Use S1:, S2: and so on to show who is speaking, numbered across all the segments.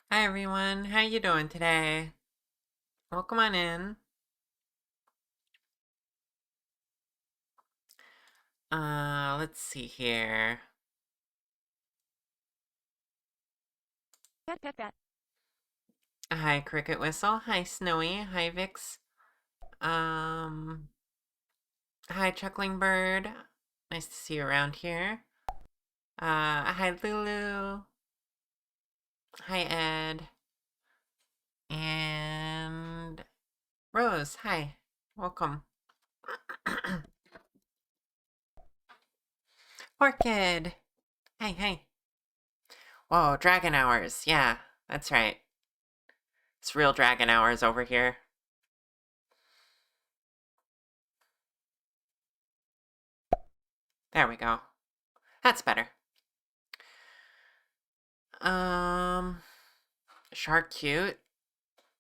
S1: Hi everyone, how you doing today? Welcome on in. Let's see here.
S2: Pet, pet, pet.
S1: Hi Cricket Whistle. Hi Snowy. Hi Vix. Um, Hi Chuckling Bird. Nice to see you around here. Hi Lulu. Hi Ed. And Rose. Hi. Welcome. Orchid. Hi, hi. Whoa, Dragon Hours. Yeah, that's right. It's real Dragon Hours over here. There we go. That's better. Um, Char cute.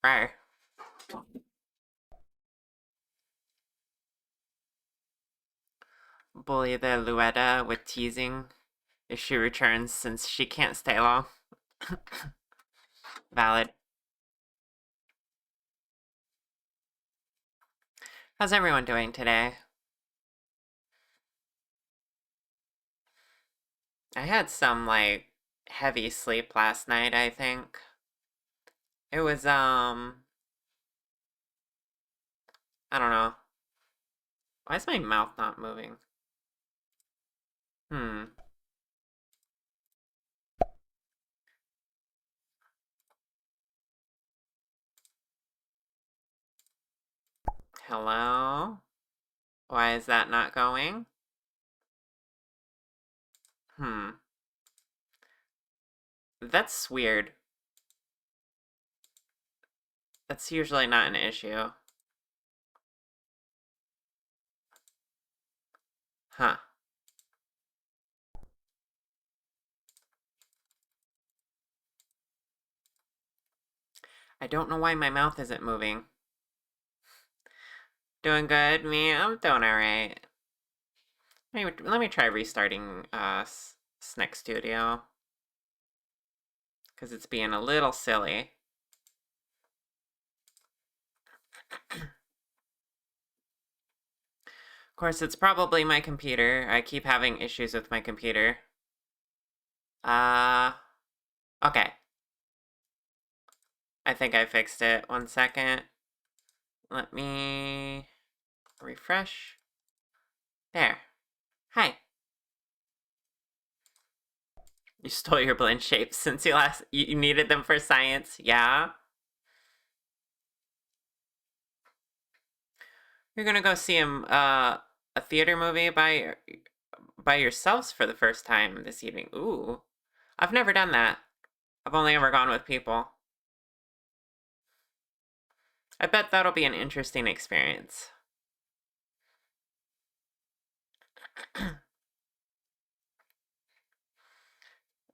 S1: Rar. Bully the Luetta with teasing if she returns since she can't stay long. Valid. How's everyone doing today? I had some, like, heavy sleep last night, I think. It was, I don't know. Why is my mouth not moving? Hmm. Hello? Why is that not going? Hmm. That's weird. That's usually not an issue. Huh. I don't know why my mouth isn't moving. Doing good, me? I'm doing alright. Let me try restarting Snack Studio. Because it's being a little silly. Of course, it's probably my computer. I keep having issues with my computer. Uh, okay. I think I fixed it. 1 second. Let me refresh. There. Hi. You stole your blend shapes since you needed them for science. Yeah. You're gonna go see a theater movie by yourselves for the first time this evening. Ooh. I've never done that. I've only ever gone with people. I bet that'll be an interesting experience.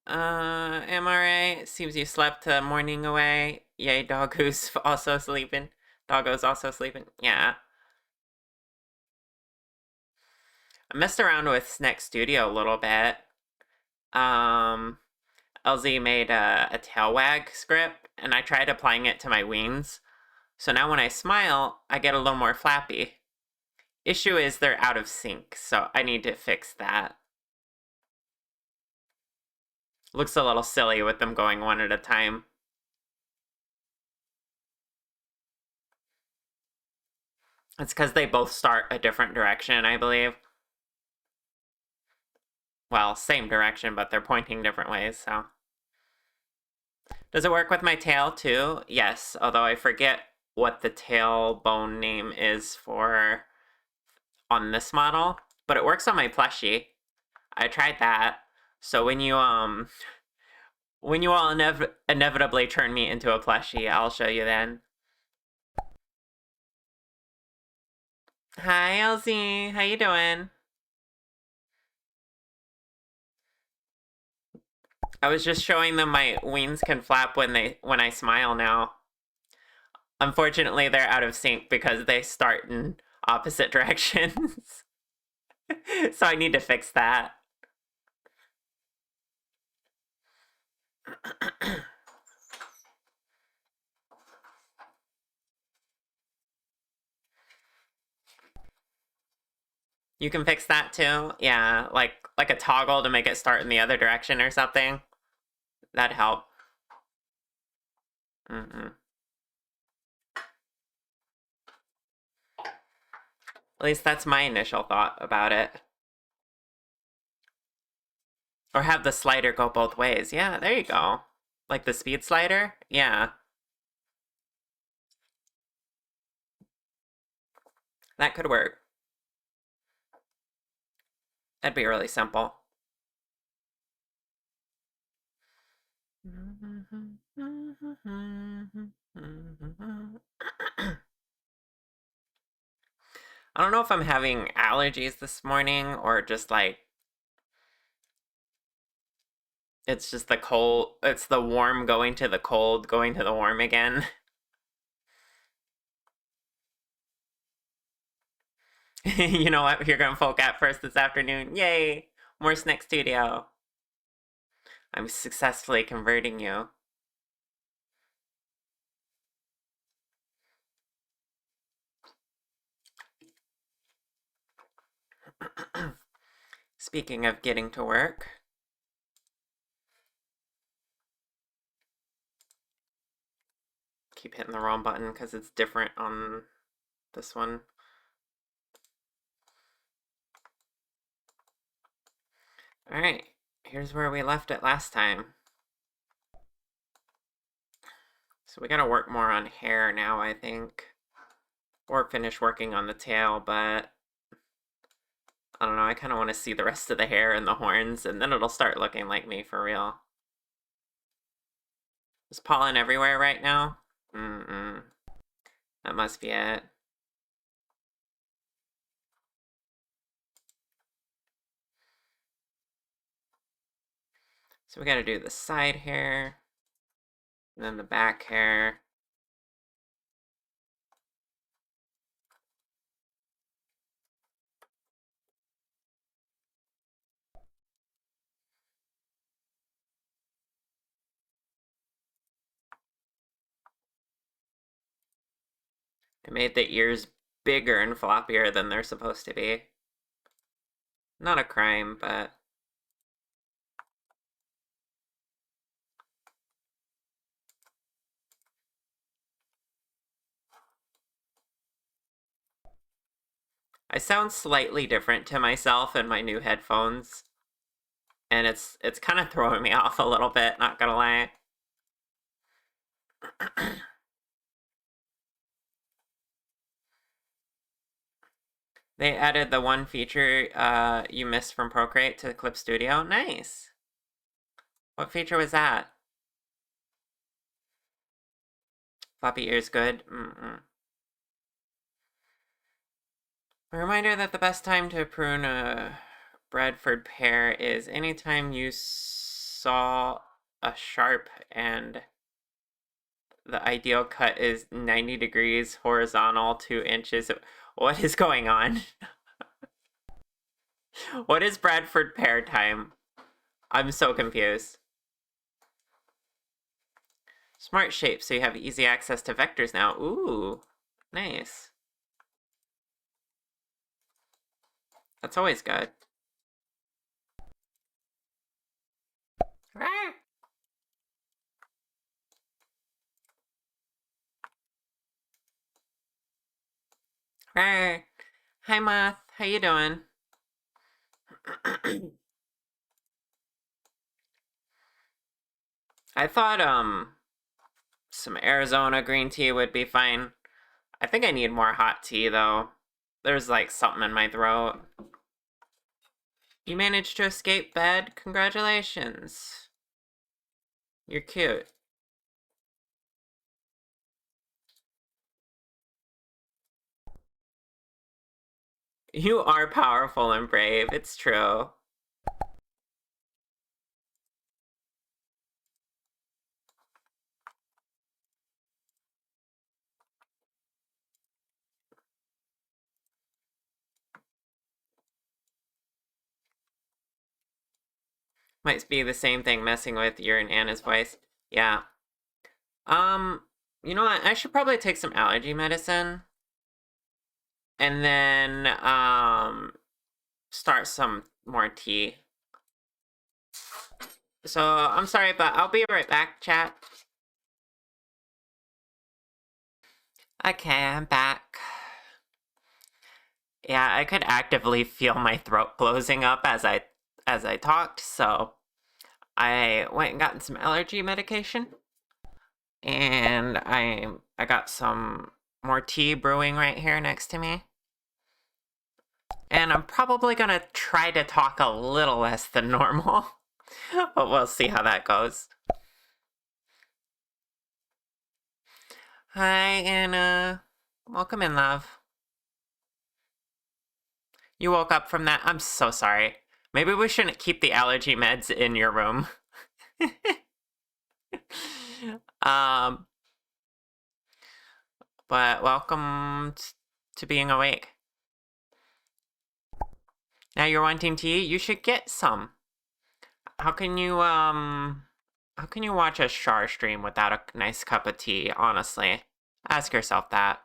S1: MRA, seems you slept a morning away. Yay, doggo's also sleeping. Doggo's also sleeping. Yeah. I messed around with Snack Studio a little bit. Um, LZ made a tail wag script, and I tried applying it to my wings. So now when I smile, I get a little more flappy. Issue is they're out of sync, so I need to fix that. Looks a little silly with them going one at a time. It's because they both start a different direction, I believe. Well, same direction, but they're pointing different ways, so. Does it work with my tail too? Yes, although I forget what the tailbone name is for on this model, but it works on my plushie. I tried that. So when you all inevitably turn me into a plushie, I'll show you then. Hi, Elsie. How you doing? I was just showing them my wings can flap when I smile now. Unfortunately, they're out of sync because they start in opposite directions. So I need to fix that. You can fix that too. Yeah, like a toggle to make it start in the other direction or something. That'd help. Mm-mm. At least that's my initial thought about it. Or have the slider go both ways. Yeah, there you go. Like the speed slider? Yeah, that could work. That'd be really simple. I don't know if I'm having allergies this morning or just like it's just the cold, it's the warm going to the cold, going to the warm again. You know what? You're going folk at first this afternoon. Yay! More Snack Studio. I'm successfully converting you. Speaking of getting to work, keep hitting the wrong button because it's different on this one. Alright, here's where we left it last time. So we gotta work more on hair now, I think. Or finish working on the tail, but I don't know, I kind of want to see the rest of the hair and the horns, and then it'll start looking like me for real. Is pollen everywhere right now? Mm-mm. That must be it. So we gotta do the side hair, and then the back hair. I made the ears bigger and floppier than they're supposed to be. Not a crime, but I sound slightly different to myself in my new headphones, and it's kind of throwing me off a little bit, not gonna lie. They added the one feature you missed from Procreate to Clip Studio. Nice. What feature was that? Floppy ears good? Mm-mm. A reminder that the best time to prune a Bradford pear is anytime you saw a sharp and the ideal cut is 90 degrees horizontal, 2 inches. What is going on? What is Bradford pear time? I'm so confused. Smart shape, so you have easy access to vectors now. Ooh, nice. That's always good. Hi, Moth. How you doing? I thought some Arizona green tea would be fine. I think I need more hot tea though. There's like something in my throat. You managed to escape bed? Congratulations. You're cute. You are powerful and brave. It's true. Might be the same thing messing with your and Anna's voice. Yeah. Um, you know what? I should probably take some allergy medicine. And then start some more tea. So I'm sorry, but I'll be right back, chat. Okay, I'm back. Yeah, I could actively feel my throat closing up as I talked, so I went and gotten some allergy medication, and I got some more tea brewing right here next to me. And I'm probably gonna try to talk a little less than normal, but we'll see how that goes. Hi, Anna. Welcome in, love. You woke up from that? I'm so sorry. Maybe we shouldn't keep the allergy meds in your room. um, but welcome to being awake. Now you're wanting tea? You should get some. How can you watch a Char stream without a nice cup of tea, honestly? Ask yourself that.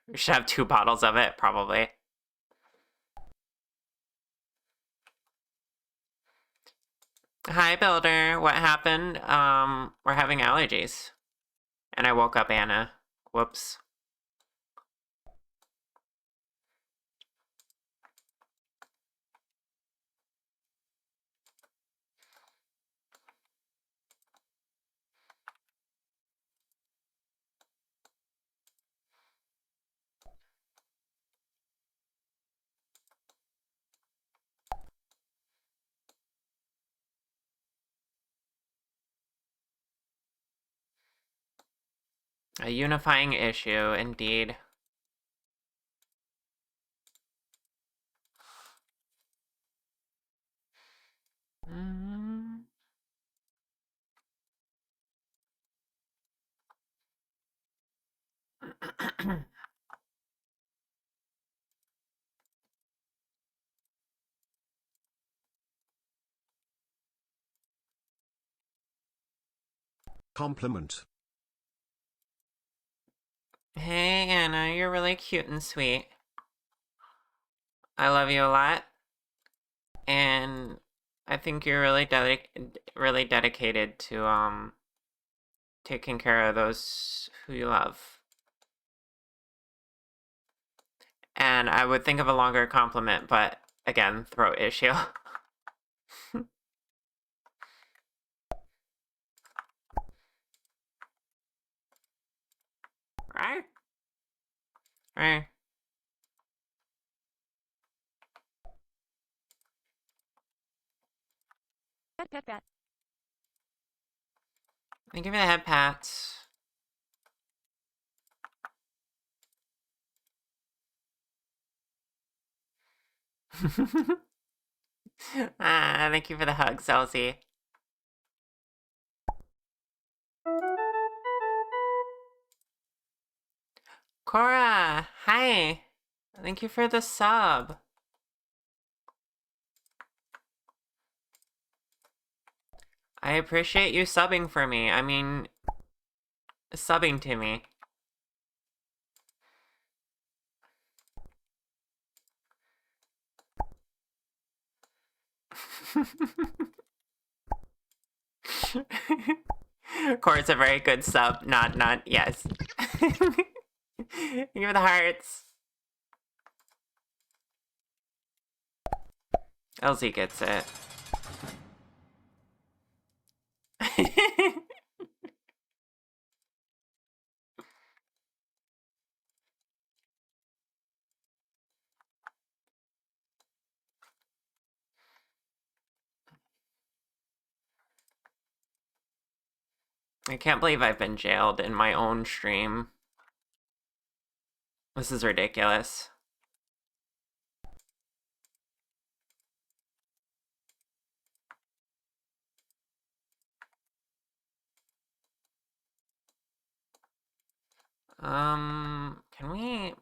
S1: You should have 2 bottles of it, probably. Hi, Builder. What happened? We're having allergies. And I woke up Anna. Whoops. A unifying issue, indeed. Mm.
S3: Compliment.
S1: Hey, Anna, you're really cute and sweet. I love you a lot. And I think you're really dedicated to taking care of those who you love. And I would think of a longer compliment, but again, throat issue. Right? Right.
S2: Pet pet pet.
S1: Thank you for the head pats. Thank you for the hugs, Elsie. Cora, hi. Thank you for the sub. I appreciate you subbing for me. I mean, subbing to me. Cora's a very good sub. Not, yes. Thank you for the hearts. Elsie gets it. I can't believe I've been jailed in my own stream. This is ridiculous. Can we...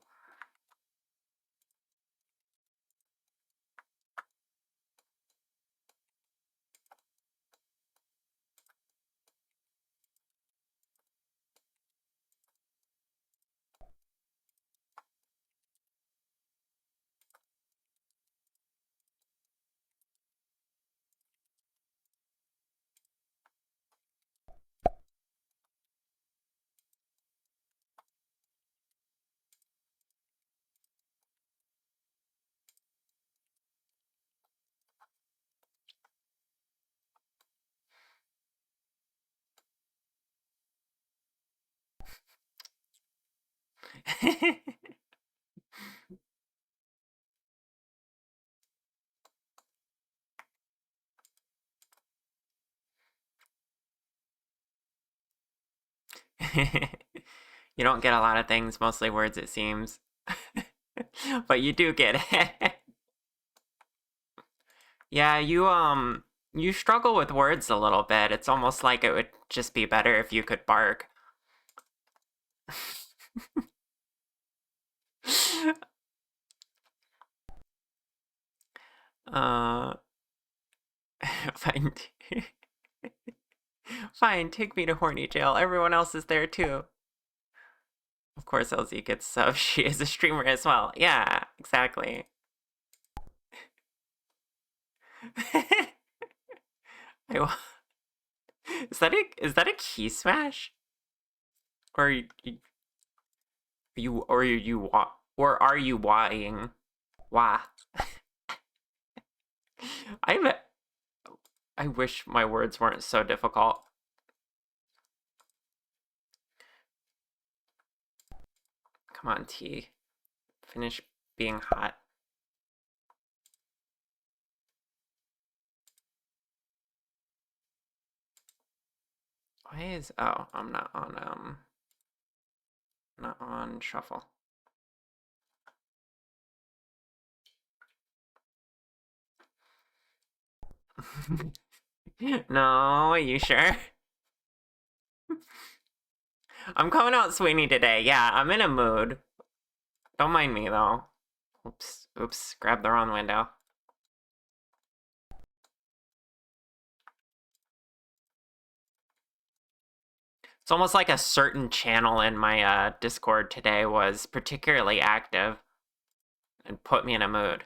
S1: You don't get a lot of things, mostly words, it seems. But you do get it. Yeah, you struggle with words a little bit. It's almost like it would just be better if you could bark. uh, fine. Fine, take me to horny jail. Everyone else is there too. Of course, LZ gets sub. She is a streamer as well. Yeah, exactly. Is that a key smash? Or are you whying? Why? I I wish my words weren't so difficult. Come on, T. Finish being hot. Why is I'm not on shuffle. No, are you sure? I'm coming out Sweeney today. Yeah, I'm in a mood. Don't mind me though. Oops, grabbed the wrong window. It's almost like a certain channel in my Discord today was particularly active and put me in a mood.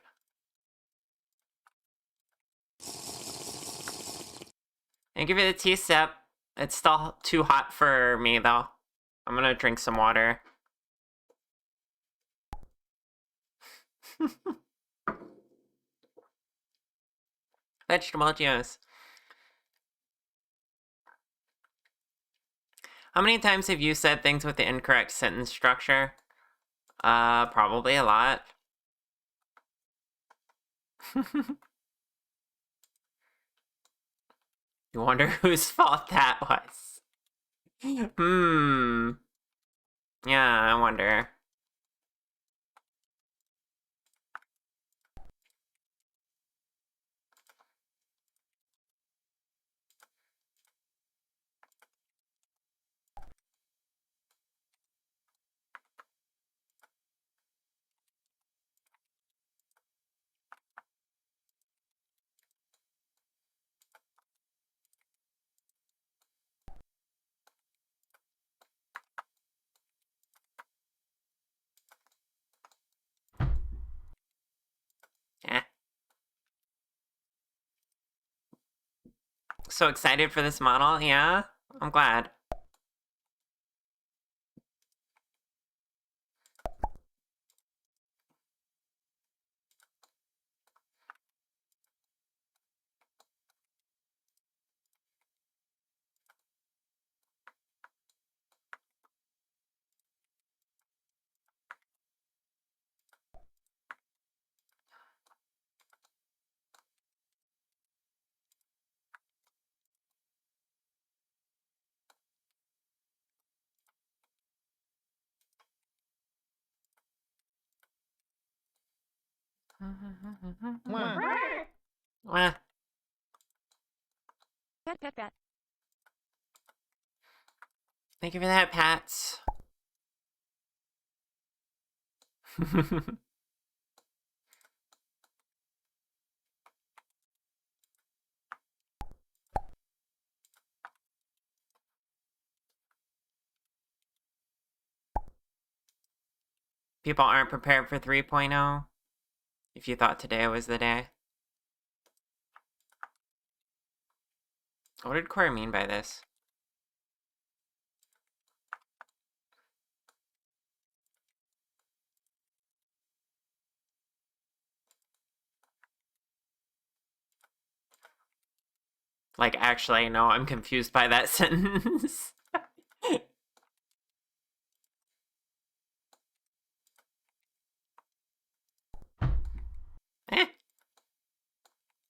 S1: And give it a tea sip. It's still too hot for me though. I'm gonna drink some water. Vegetable juice. How many times have you said things with the incorrect sentence structure? Probably a lot. You wonder whose fault that was. Hmm. Yeah, I wonder. Eh. So excited for this model, yeah? I'm glad. Well,
S2: Pat, pat, pat.
S1: thank you for that, Pats. People aren't prepared for 3.0. If you thought today was the day. What did Corey mean by this? Like, actually, no, I'm confused by that sentence.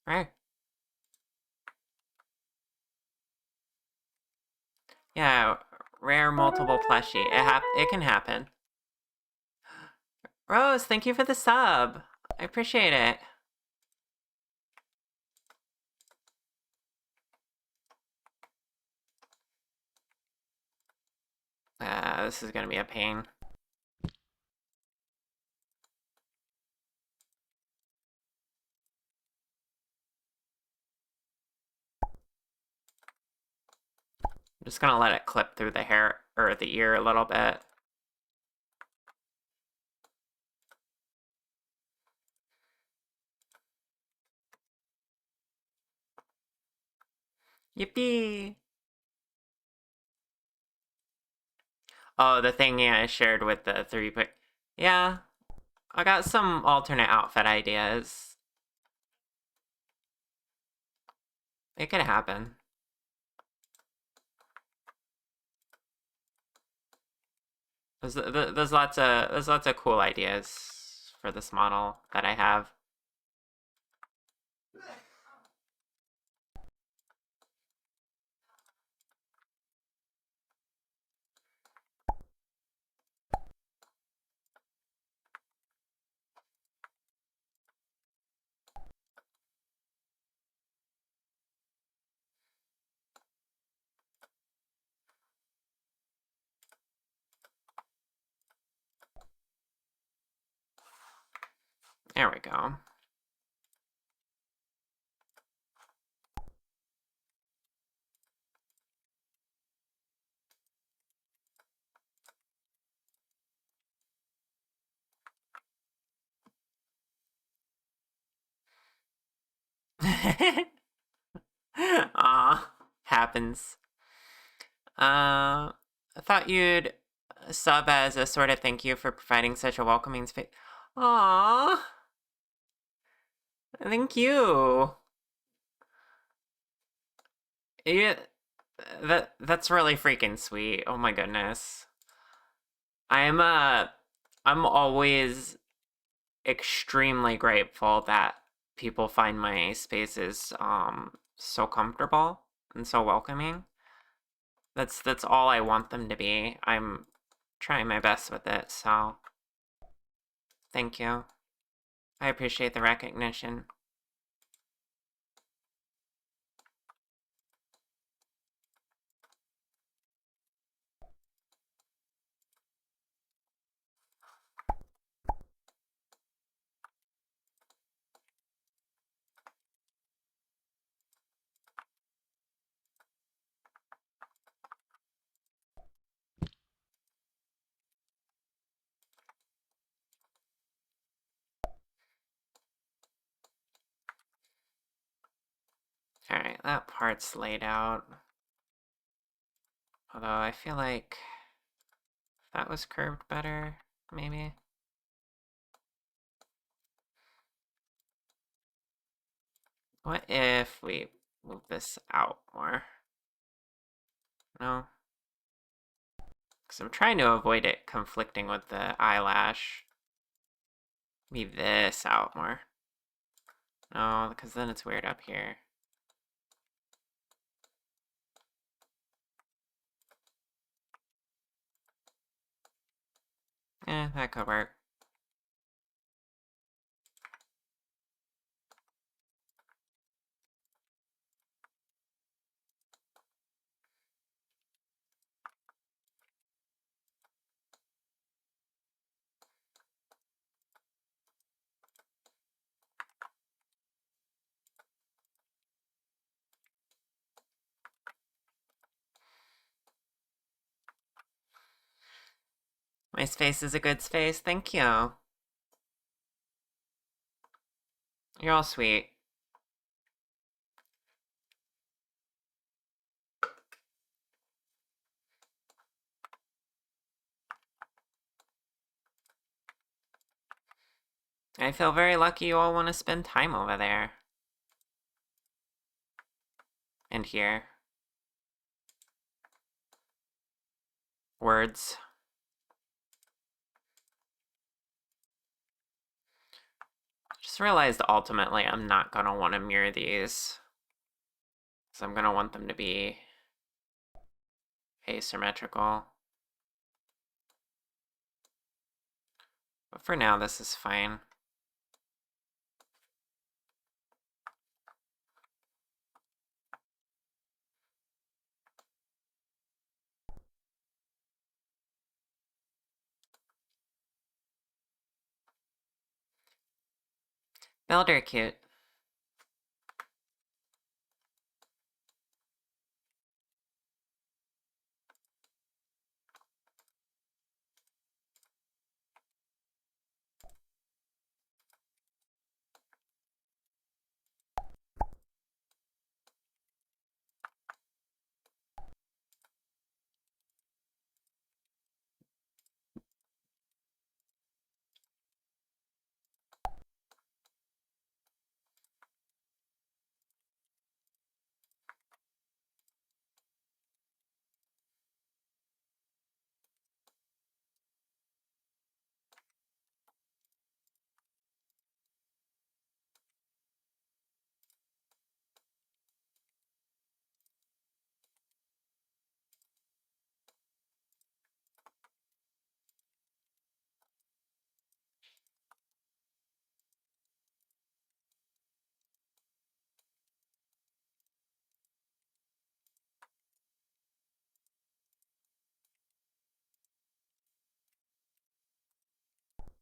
S1: Right. Yeah, rare multiple plushie. It can happen. Rose, thank you for the sub. I appreciate it. This is gonna be a pain. I'm just gonna let it clip through the hair or the ear a little bit. Yippee! Oh, the thing I shared with the 3 pic. Yeah, I got some alternate outfit ideas. It could happen. There's lots of cool ideas for this model that I have. There we go. Aw, happens. I thought you'd sub as a sort of thank you for providing such a welcoming space. Aw, thank you. Yeah, that's really freaking sweet. Oh my goodness. I'm uh, I'm always extremely grateful that people find my spaces so comfortable and so welcoming. That's all I want them to be. I'm trying my best with it, so thank you. I appreciate the recognition. Alright, that part's laid out. Although I feel like that was curved better, maybe. What if we move this out more? No? Because I'm trying to avoid it conflicting with the eyelash. Leave this out more. No, because then it's weird up here. That could work. My space is a good space, thank you. You're all sweet. I feel very lucky you all want to spend time over there. And here. Words. Just realized ultimately I'm not going to want to mirror these. So I'm going to want them to be asymmetrical. But for now, this is fine. Builder cute.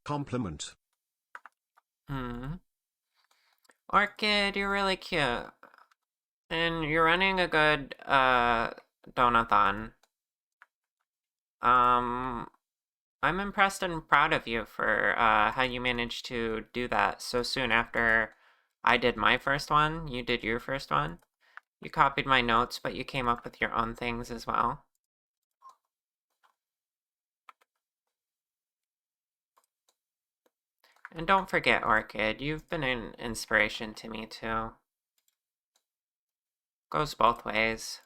S3: Compliment.
S1: Orchid, you're really cute. And you're running a good, donathon. I'm impressed and proud of you for, how you managed to do that so soon after I did my first one. You did your first one. You copied my notes, but you came up with your own things as well. And don't forget, Orchid, you've been an inspiration to me too. Goes both ways.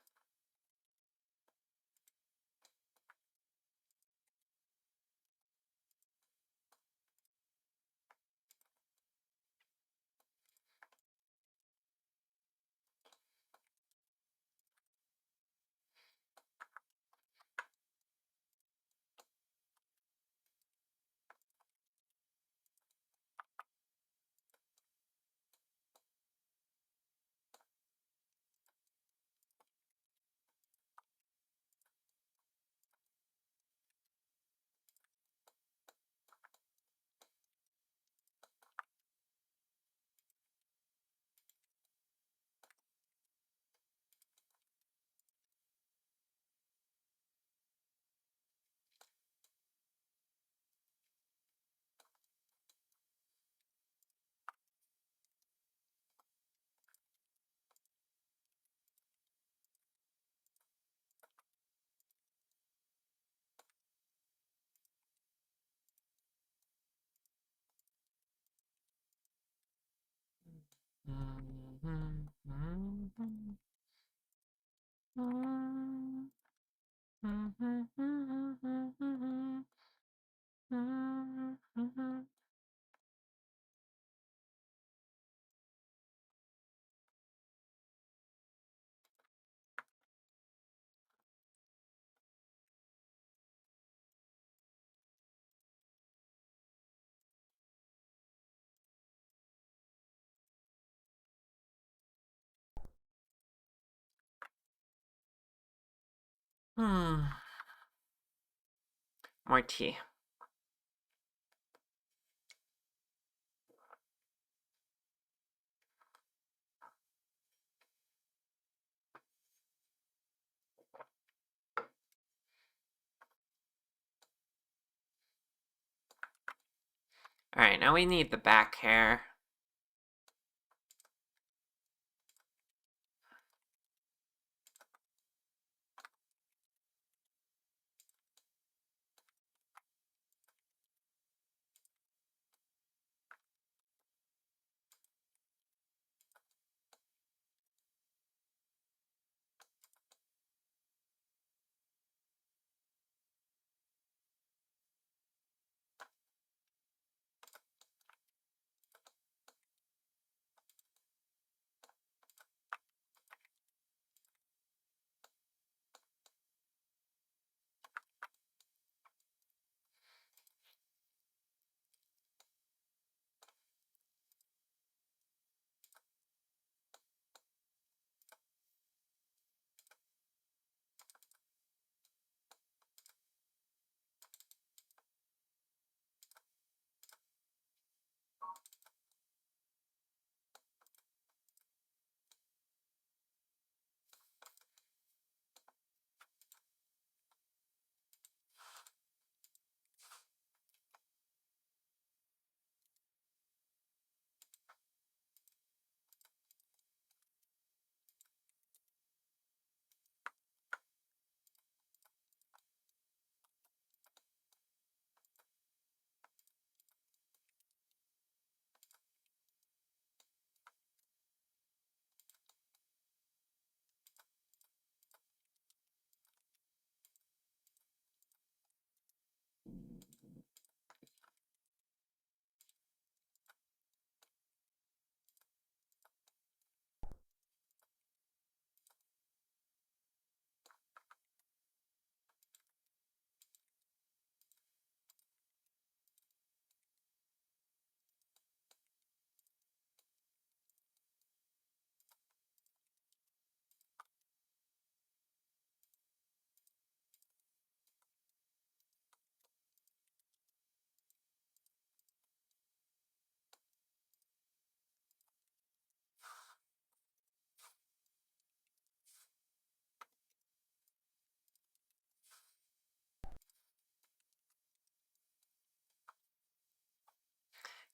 S1: More tea. Alright, now we need the back hair.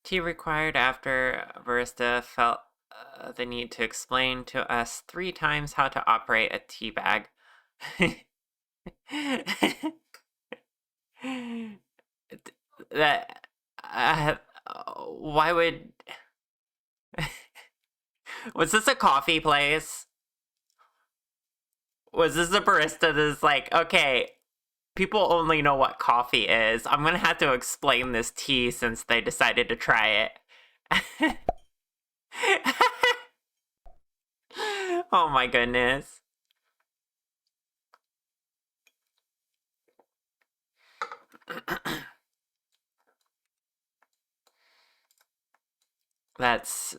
S1: Tea required after barista felt the need to explain to us 3 times how to operate a tea bag. That why would was this a coffee place? Was this a barista that's like, okay, people only know what coffee is. I'm gonna have to explain this tea since they decided to try it. Oh my goodness. That's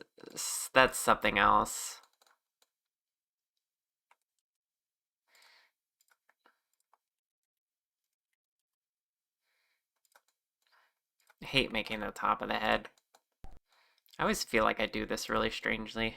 S1: something else. I hate making the top of the head. I always feel like I do this really strangely.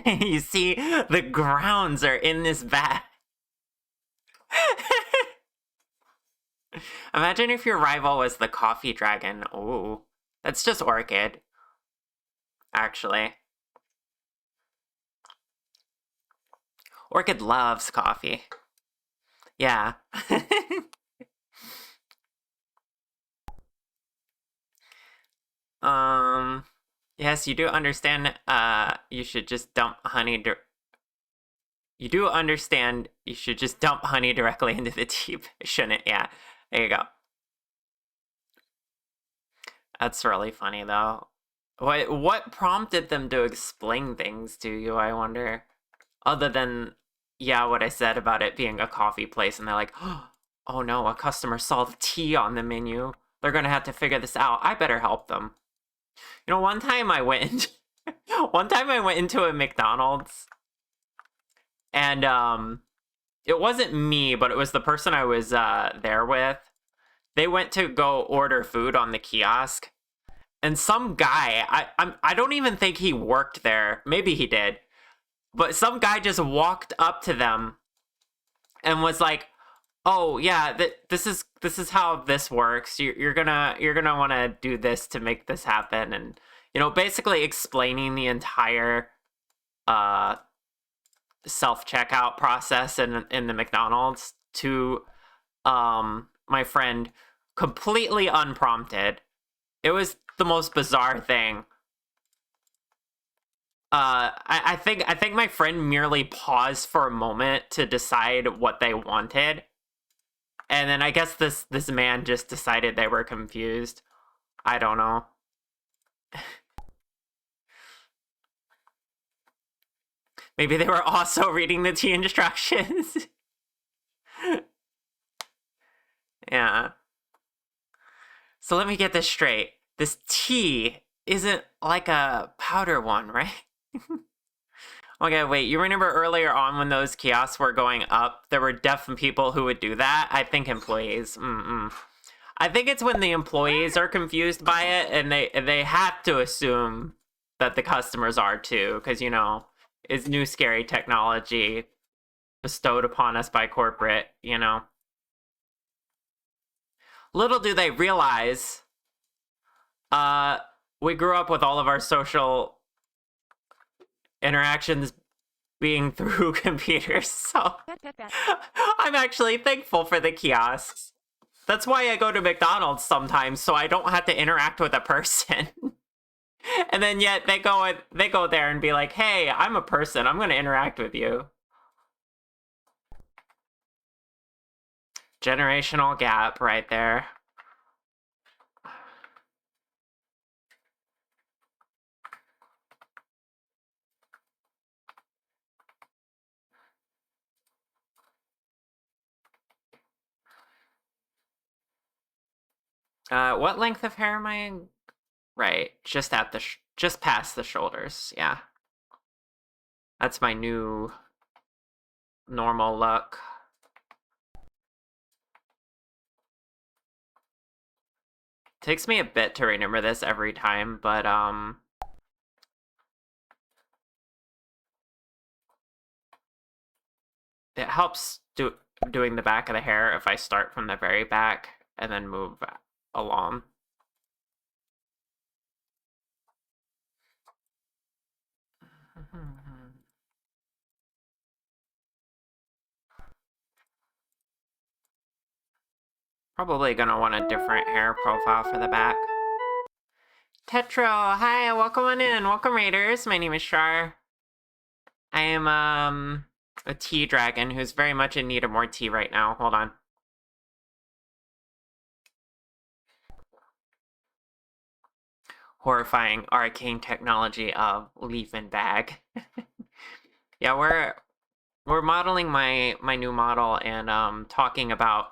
S1: You see, the grounds are in this bag. Imagine if your rival was the coffee dragon. Ooh, that's just Orchid, actually. Orchid loves coffee. Yeah. Yes, you do understand, you should just dump honey you do understand you should just dump honey directly into the tea, shouldn't it? Yeah, there you go. That's really funny, though. What prompted them to explain things to you, I wonder? Other than, yeah, what I said about it being a coffee place, and they're like, oh no, a customer saw the tea on the menu. They're gonna have to figure this out. I better help them. You know, one time I went into a McDonald's, and it wasn't me, but it was the person I was there with. They went to go order food on the kiosk, and some guy, I don't even think he worked there. Maybe he did, but some guy just walked up to them and was like, "Oh yeah, this is how this works. You're gonna want to do this to make this happen," and basically explaining the entire uh self checkout process in the McDonald's to my friend completely unprompted. It was the most bizarre thing. I think my friend merely paused for a moment to decide what they wanted, and then I guess this man just decided they were confused. I don't know. Maybe they were also reading the tea instructions. Yeah. So let me get this straight. This tea isn't like a powder one, right? Okay, wait, you remember earlier on when those kiosks were going up, there were deaf people who would do that? I think employees. I think it's when the employees are confused by it and they have to assume that the customers are too, because, it's new scary technology bestowed upon us by corporate. Little do they realize, we grew up with all of our social interactions being through computers, so
S2: Pet, pet, pet.
S1: I'm actually thankful for the kiosks. That's why I go to McDonald's sometimes, so I don't have to interact with a person. And then yet they go there and be like, "Hey, I'm a person. I'm going to interact with you." Generational gap right there. What length of hair am I? Right, just at the just past the shoulders. Yeah, that's my new normal look. Takes me a bit to remember this every time, but it helps doing the back of the hair if I start from the very back and then move along. Probably gonna want a different hair profile for the back. Tetro, hi, welcome on in. Welcome, Raiders. My name is Char. I am a tea dragon who's very much in need of more tea right now. Hold on. Horrifying arcane technology of leaf and bag. Yeah, we're modeling my new model and talking about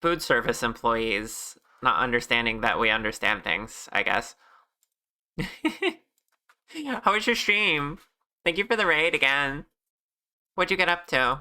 S1: food service employees not understanding that we understand things, I guess. How was your stream? Thank you for the raid again. What'd you get up to?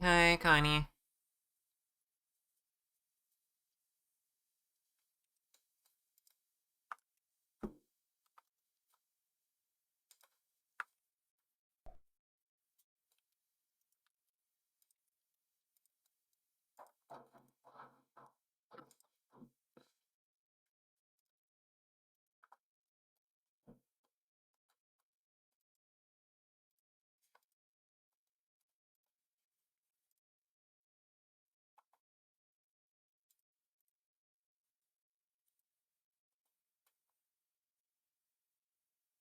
S1: Hi, Connie.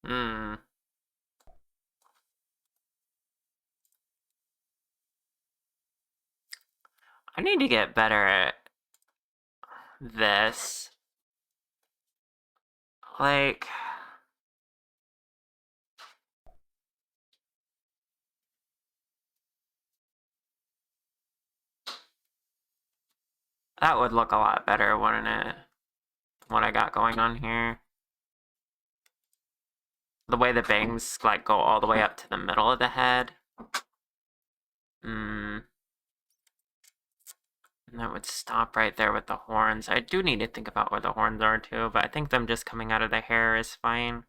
S1: Hmm. I need to get better at this. Like, that would look a lot better, wouldn't it? What I got going on here. The way the bangs, like, go all the way up to the middle of the head. Hmm. And that would stop right there with the horns. I do need to think about where the horns are, too, but I think them just coming out of the hair is fine.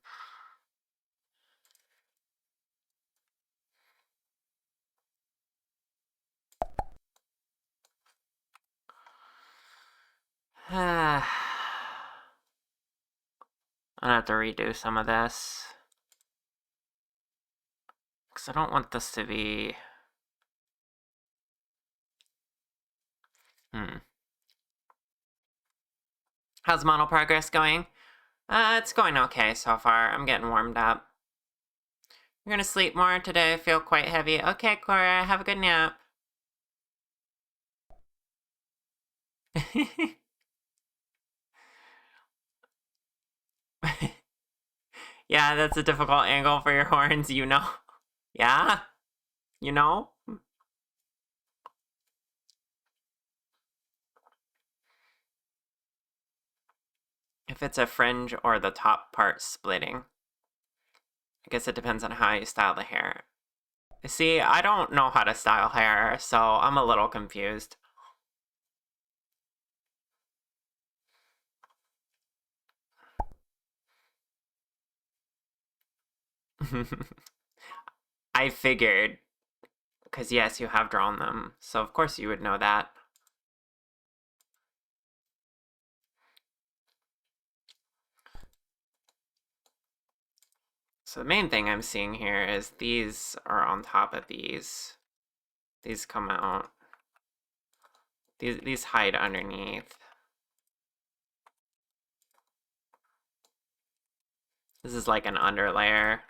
S1: I'm gonna have to redo some of this. Because I don't want this to be... How's model progress going? It's going okay so far. I'm getting warmed up. You're gonna sleep more today. I feel quite heavy. Okay, Cora, have a good nap. Yeah, that's a difficult angle for your horns, you know? Yeah? You know? If it's a fringe or the top part splitting. I guess it depends on how you style the hair. See, I don't know how to style hair, so I'm a little confused. I figured, because yes, you have drawn them, so of course you would know that. So the main thing I'm seeing here is these are on top of these. These come out. These hide underneath. This is like an underlayer.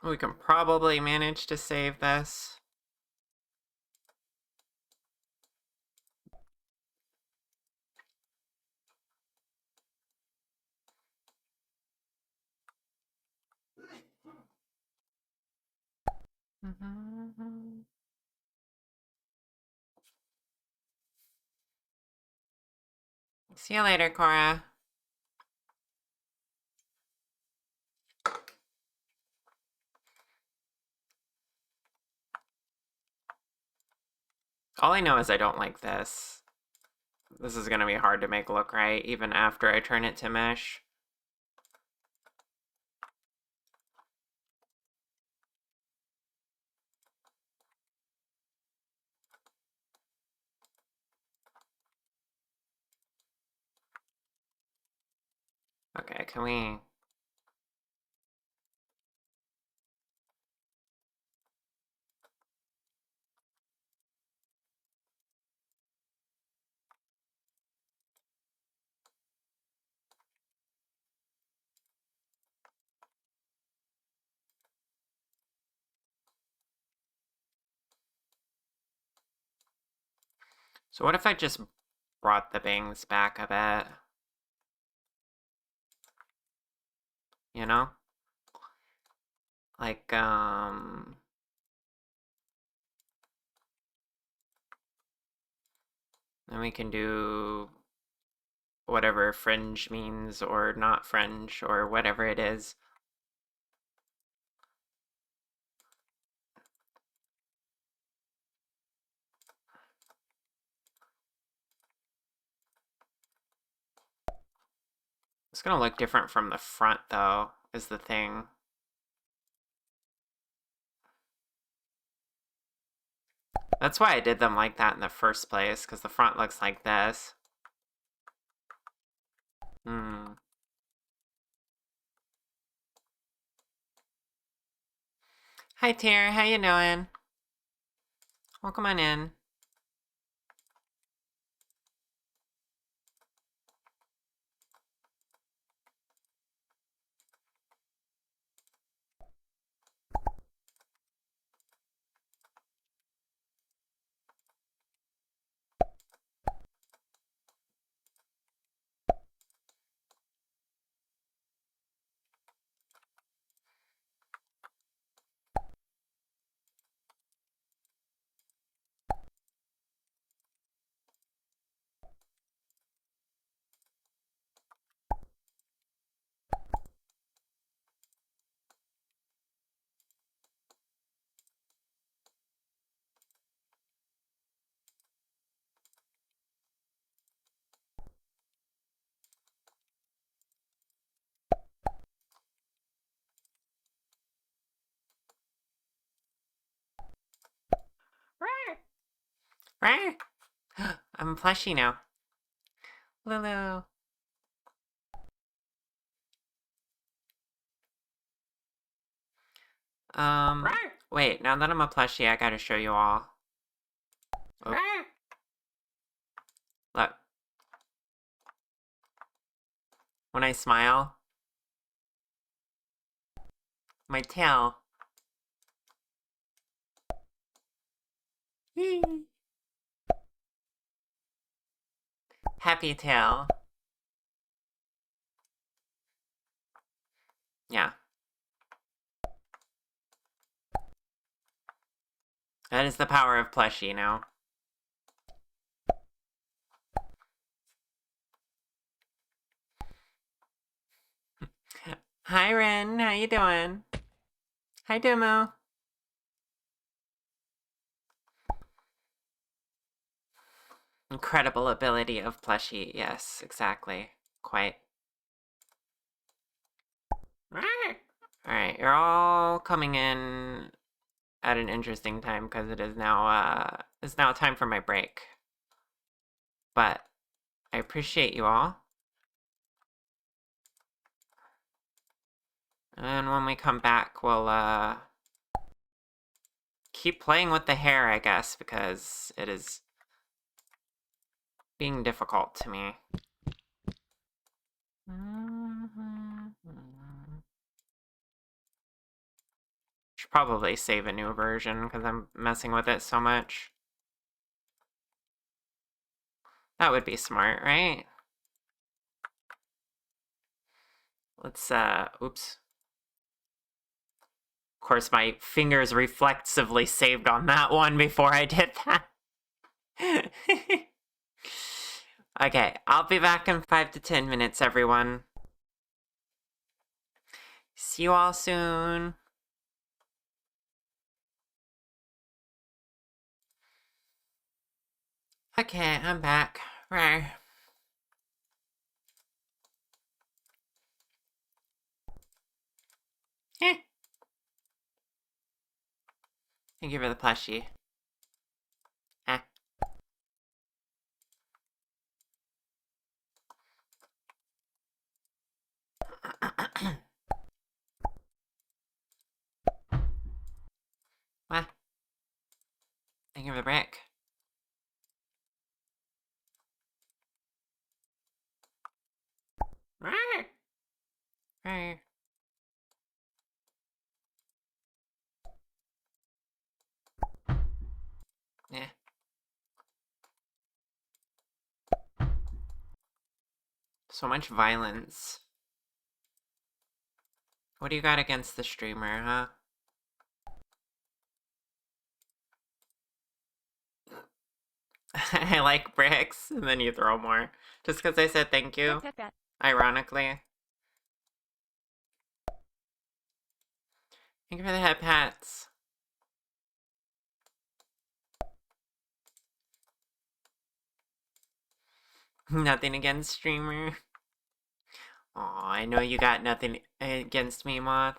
S1: We can probably manage to save this. See you later, Cora. All I know is I don't like this. This is gonna be hard to make look right, even after I turn it to mesh. Okay, can we... So what if I just brought the bangs back a bit? You know? Like, then we can do whatever fringe means, or not fringe, or whatever it is. It's gonna look different from the front, though, is the thing. That's why I did them like that in the first place, because the front looks like this. Hmm. Hi, Tyr. How you doing? Welcome on in. Right? I'm plushy now. Lulu. Wait, now that I'm a plushie, I gotta show you all. Oh. Look. When I smile, my tail. Happy tail. Yeah. That is the power of plushie now. Hi, Ren. How you doing? Hi, Demo. Incredible ability of plushie. Yes, exactly. Quite. Alright, you're all coming in at an interesting time because it is now time for my break. But I appreciate you all. And when we come back, we'll keep playing with the hair, I guess, because it is being difficult to me. Should probably save a new version because I'm messing with it so much. That would be smart, right? Let's, oops. Of course, my fingers reflexively saved on that one before I did that. Okay, I'll be back in 5 to 10 minutes, everyone. See you all soon. Okay, I'm back. Rawr. Eh. Thank you for the plushie. Eh. What? Thank you for the brick. Rawr. Rawr. Yeah. So much violence. What do you got against the streamer, huh? I like bricks, and then you throw more. Just because I said thank you,
S2: Pet, pet, pet.
S1: ironically. Thank you for the head pats. Nothing against streamer. Aw, I know you got nothing against me, Moth.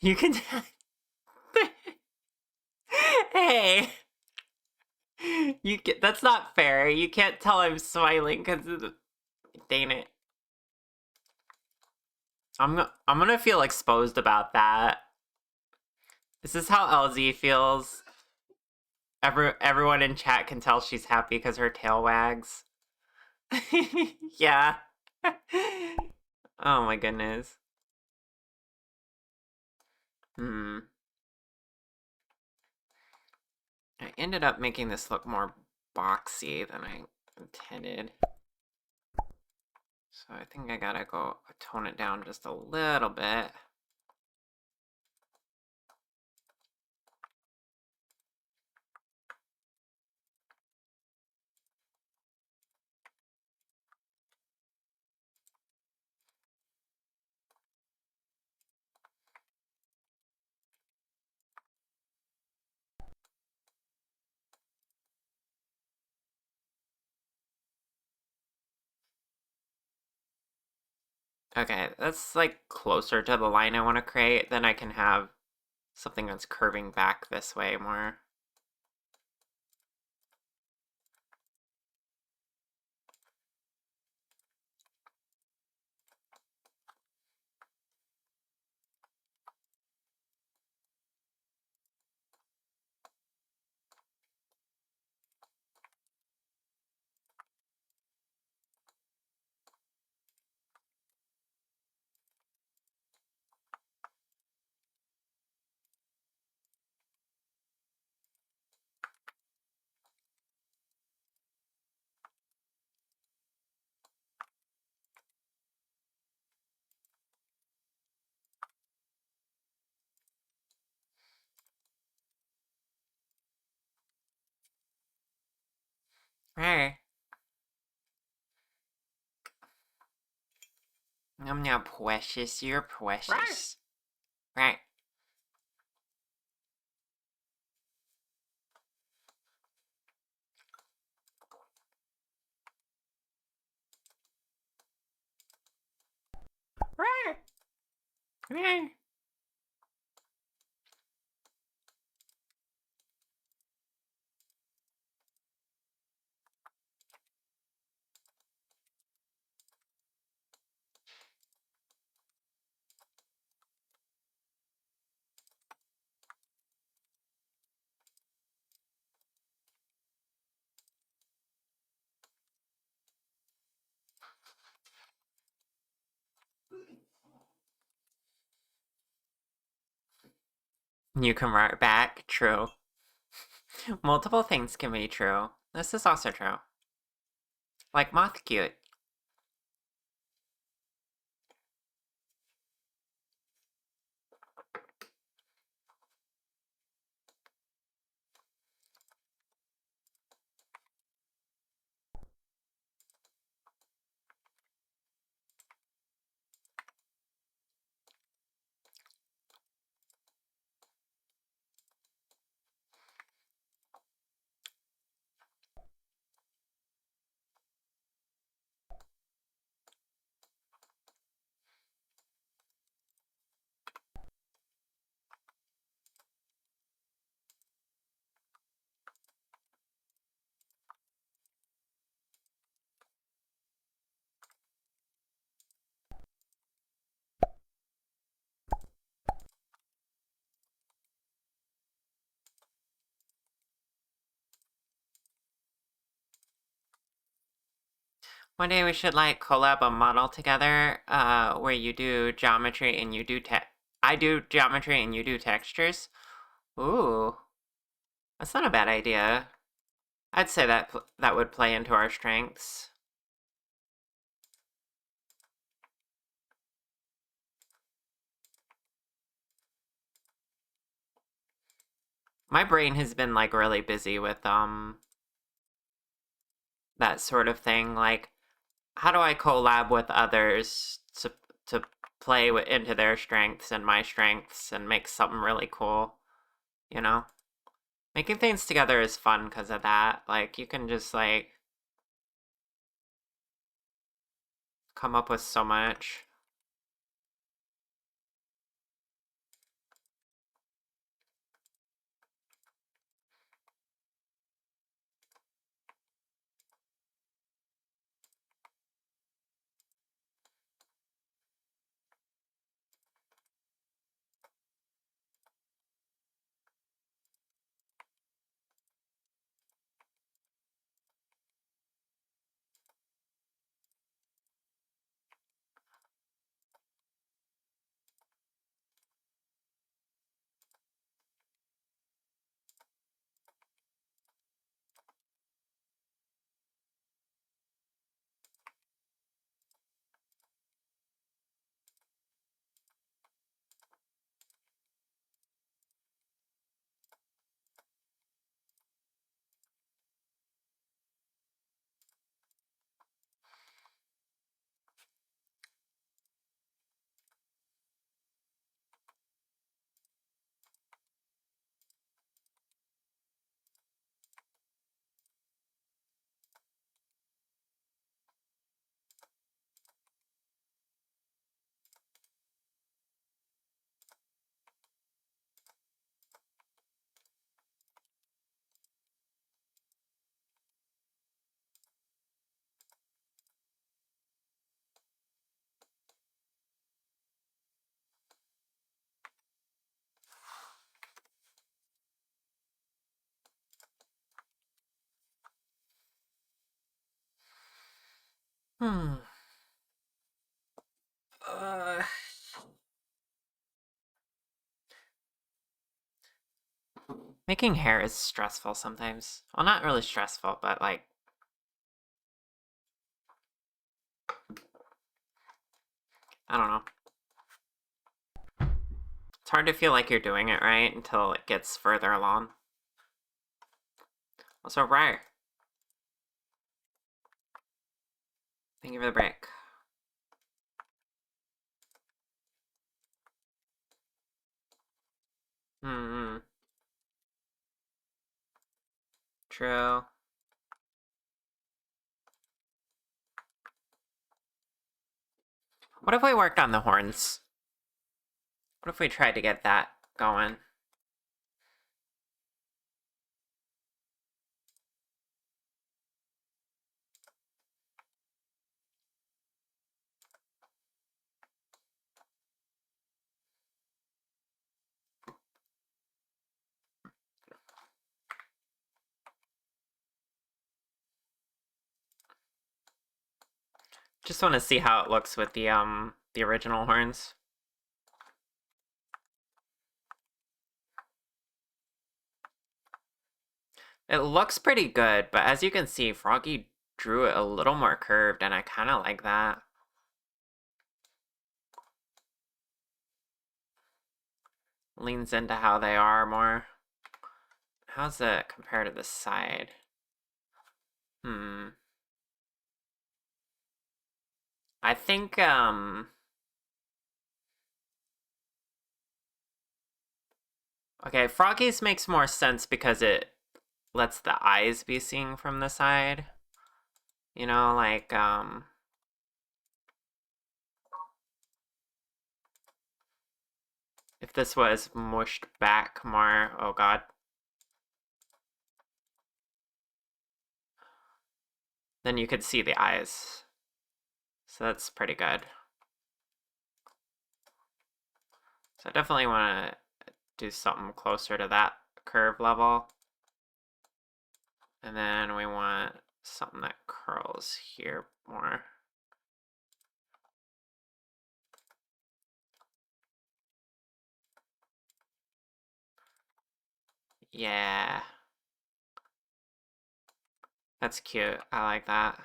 S1: You can... Hey! That's not fair. You can't tell I'm smiling because of the... Dang it. I'm gonna feel exposed about that. Is this how LZ feels? Everyone in chat can tell she's happy because her tail wags. Yeah. Oh my goodness. Hmm. I ended up making this look more boxy than I intended. So I think I gotta go tone it down just a little bit. Okay, that's like closer to the line I want to create. Then I can have something that's curving back this way more. Right. I'm now precious. You're precious. Right. Right. Right. You can write back. True. Multiple things can be true. This is also true. Like moth cute. One day we should like collab a model together, where you do geometry and you do I do geometry and you do textures. Ooh, that's not a bad idea. I'd say that would play into our strengths. My brain has been like really busy with that sort of thing. Like, how do I collab with others to play into their strengths and my strengths and make something really cool? You know, making things together is fun because of that. Like, you can just like come up with so much. Hmm. Uh, Making hair is stressful sometimes. Well, not really stressful, but like, I don't know. It's hard to feel like you're doing it right until it gets further along. Also, right. Thank you for the break. Hmm. True. What if we worked on the horns? What if we tried to get that going? Just want to see how it looks with the original horns. It looks pretty good, but as you can see, Froggy drew it a little more curved, and I kind of like that. Leans into how they are more. How's it compared to the side? I think, okay, Froggy's makes more sense because it lets the eyes be seen from the side. You know, like, if this was mushed back more, oh god. Then you could see the eyes. So that's pretty good. So I definitely want to do something closer to that curve level. And then we want something that curls here more. Yeah. That's cute. I like that.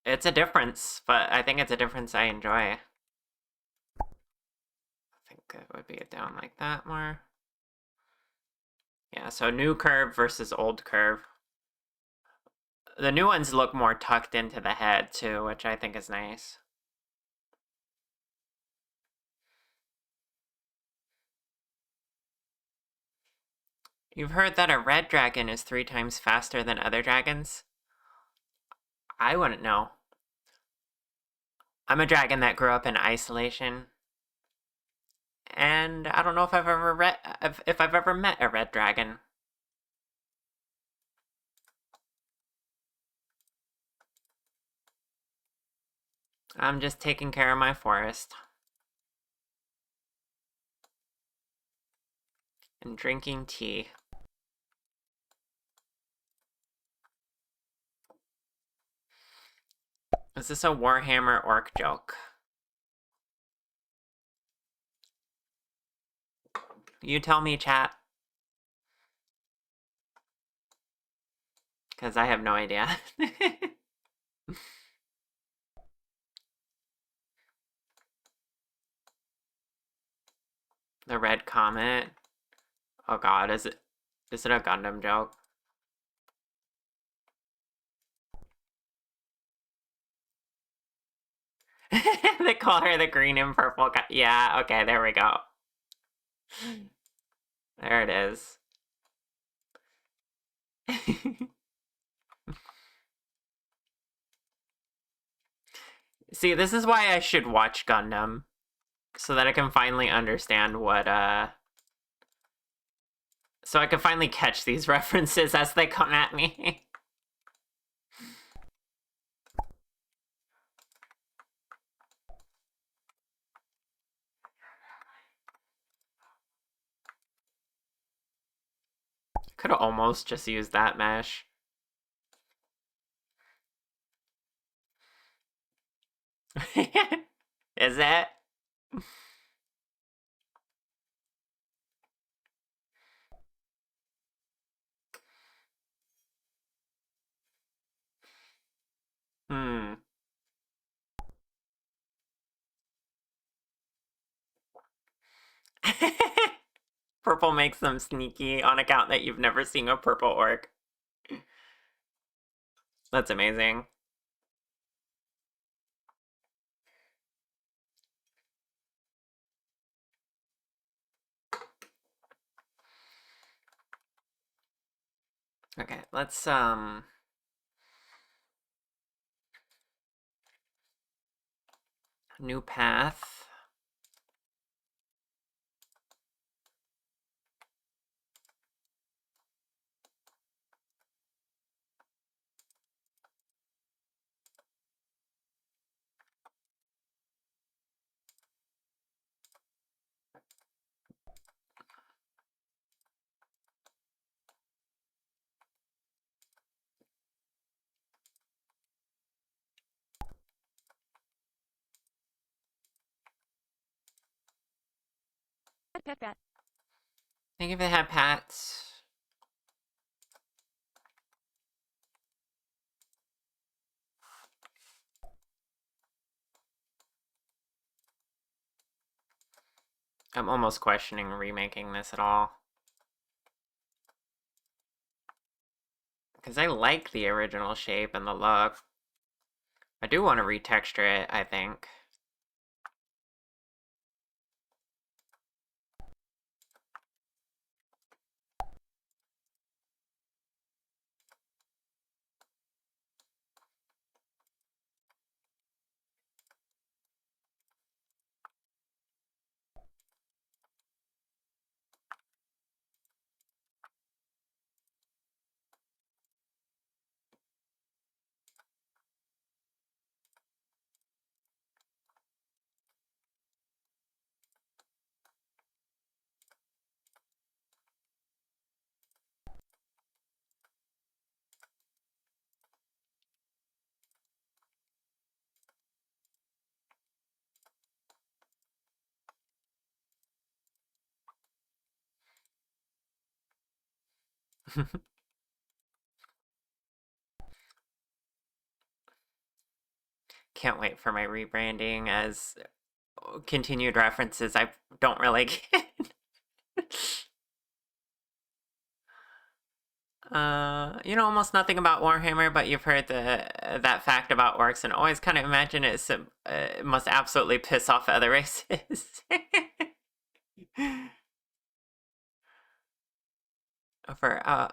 S1: It's a difference, but I think it's a difference I enjoy. I think it would be down like that more. Yeah, so new curve versus old curve. The new ones look more tucked into the head too, which I think is nice. You've heard that a red dragon is 3 times faster than other dragons? I wouldn't know. I'm a dragon that grew up in isolation, and I don't know if I've ever if I've ever met a red dragon. I'm just taking care of my forest and drinking tea. Is this a Warhammer orc joke? You tell me, chat. Because I have no idea. The red comet. Oh god, is it a Gundam joke? They call her the green and purple. Yeah, okay, there we go. There it is. See, this is why I should watch Gundam. So that I can finally understand what, so I can finally catch these references as they come at me. Could have almost just used that mesh. Is it? Hmm. Purple makes them sneaky on account that you've never seen a purple orc. That's amazing. Okay, let's new path.
S2: Pet pet.
S1: Thank you for the hat pats. I'm almost questioning remaking this at all. Because I like the original shape and the look. I do want to retexture it, I think. Can't wait for my rebranding as continued references I don't really get. Almost nothing about Warhammer, but you've heard that fact about orcs and always kind of imagine it must absolutely piss off other races. for uh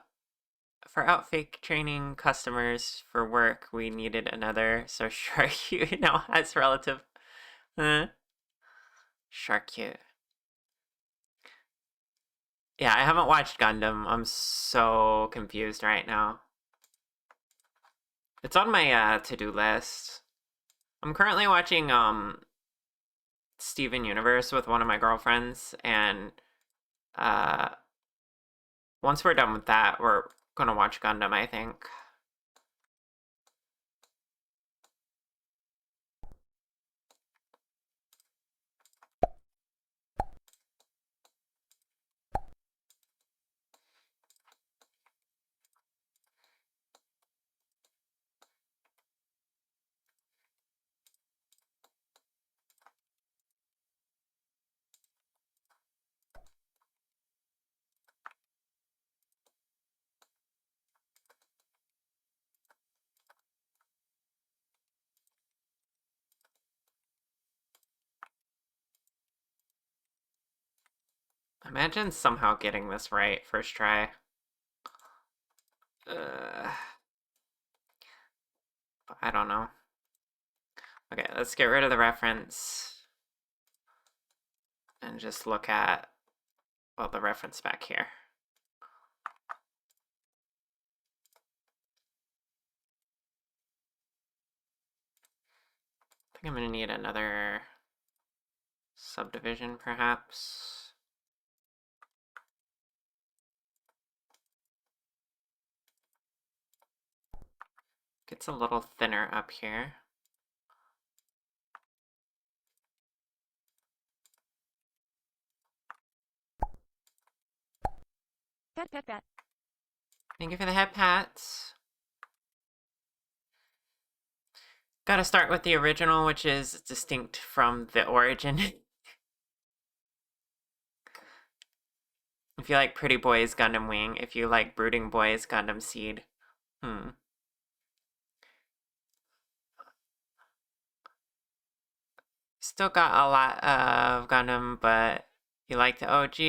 S1: for outfake training customers for work, we needed another. So shark you now has relative. Shark you. Yeah, I haven't watched Gundam. I'm so confused right now. It's on my to-do list. I'm currently watching Steven Universe with one of my girlfriends, and uh once we're done with that, we're gonna watch Gundam, I think. Imagine somehow getting this right first try. I don't know. Okay, let's get rid of the reference and just look at, well, the reference back here. I think I'm gonna need another subdivision, perhaps. Gets a little thinner up here.
S2: Pet pet pet.
S1: Thank you for the head pats. Gotta start with the original, which is distinct from the origin. If you like Pretty Boys, Gundam Wing. If you like Brooding Boys, Gundam Seed. Still got a lot of Gundam, but you like the OG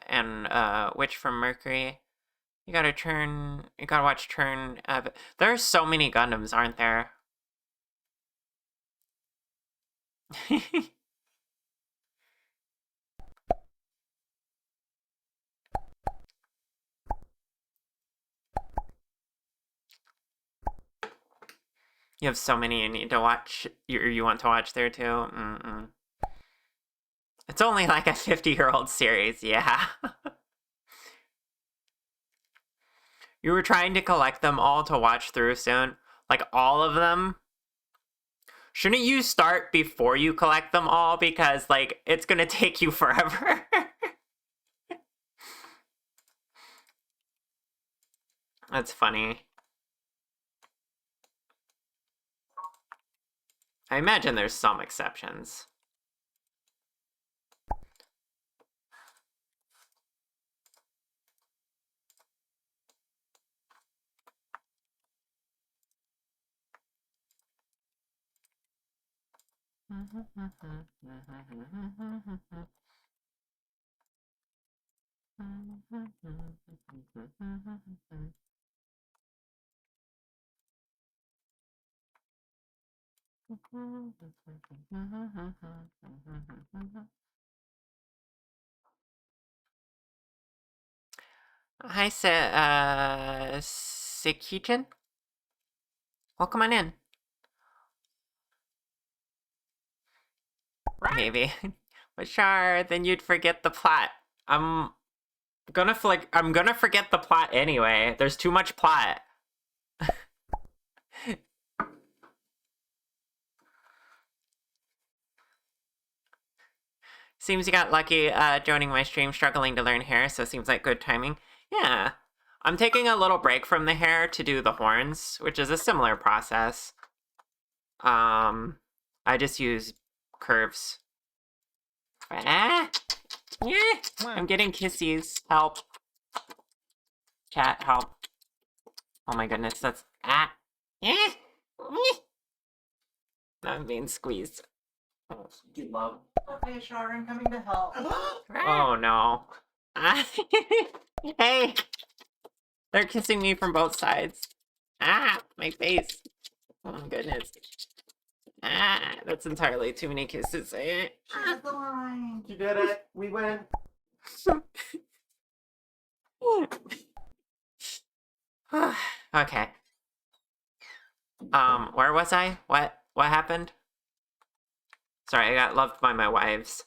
S1: and Witch from Mercury. You gotta watch Turn. There are so many Gundams, aren't there? You have so many you need to watch. You want to watch there too. It's only like a 50-year-old series, yeah. You were trying to collect them all to watch through soon, like all of them. Shouldn't you start before you collect them all, because like it's gonna take you forever? That's funny. I imagine there's some exceptions. Hi, Sikichin? Welcome on in. Maybe. But Char, then you'd forget the plot. I'm gonna forget the plot anyway. There's too much plot. Seems you got lucky joining my stream, struggling to learn hair, so seems like good timing. Yeah. I'm taking a little break from the hair to do the horns, which is a similar process. I just use curves. Ah! Yeah! I'm getting kissies. Help. Chat, help. Oh my goodness, that's... Ah! Yeah! I'm being squeezed.
S4: You love. Okay, Char, I'm coming to help.
S1: Oh no. Hey! They're kissing me from both sides. Ah! My face. Oh my goodness. Ah! That's entirely too many kisses.
S4: She's at the line. You did it. We win.
S1: Okay. Where was I? What happened? Sorry, I got loved by my wives.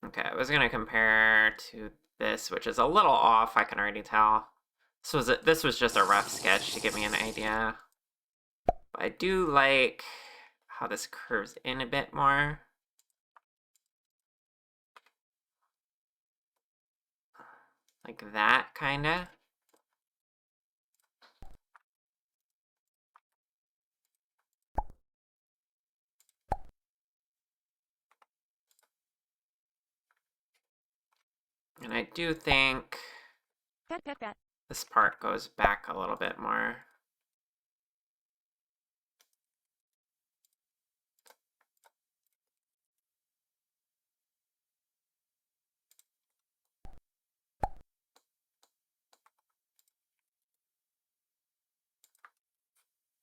S1: Okay, I was gonna compare to this, which is a little off, I can already tell. This was just a rough sketch to give me an idea. But I do like how this curves in a bit more. Like that, kinda. And I do think
S2: Pat pat pat.
S1: this part goes back a little bit more.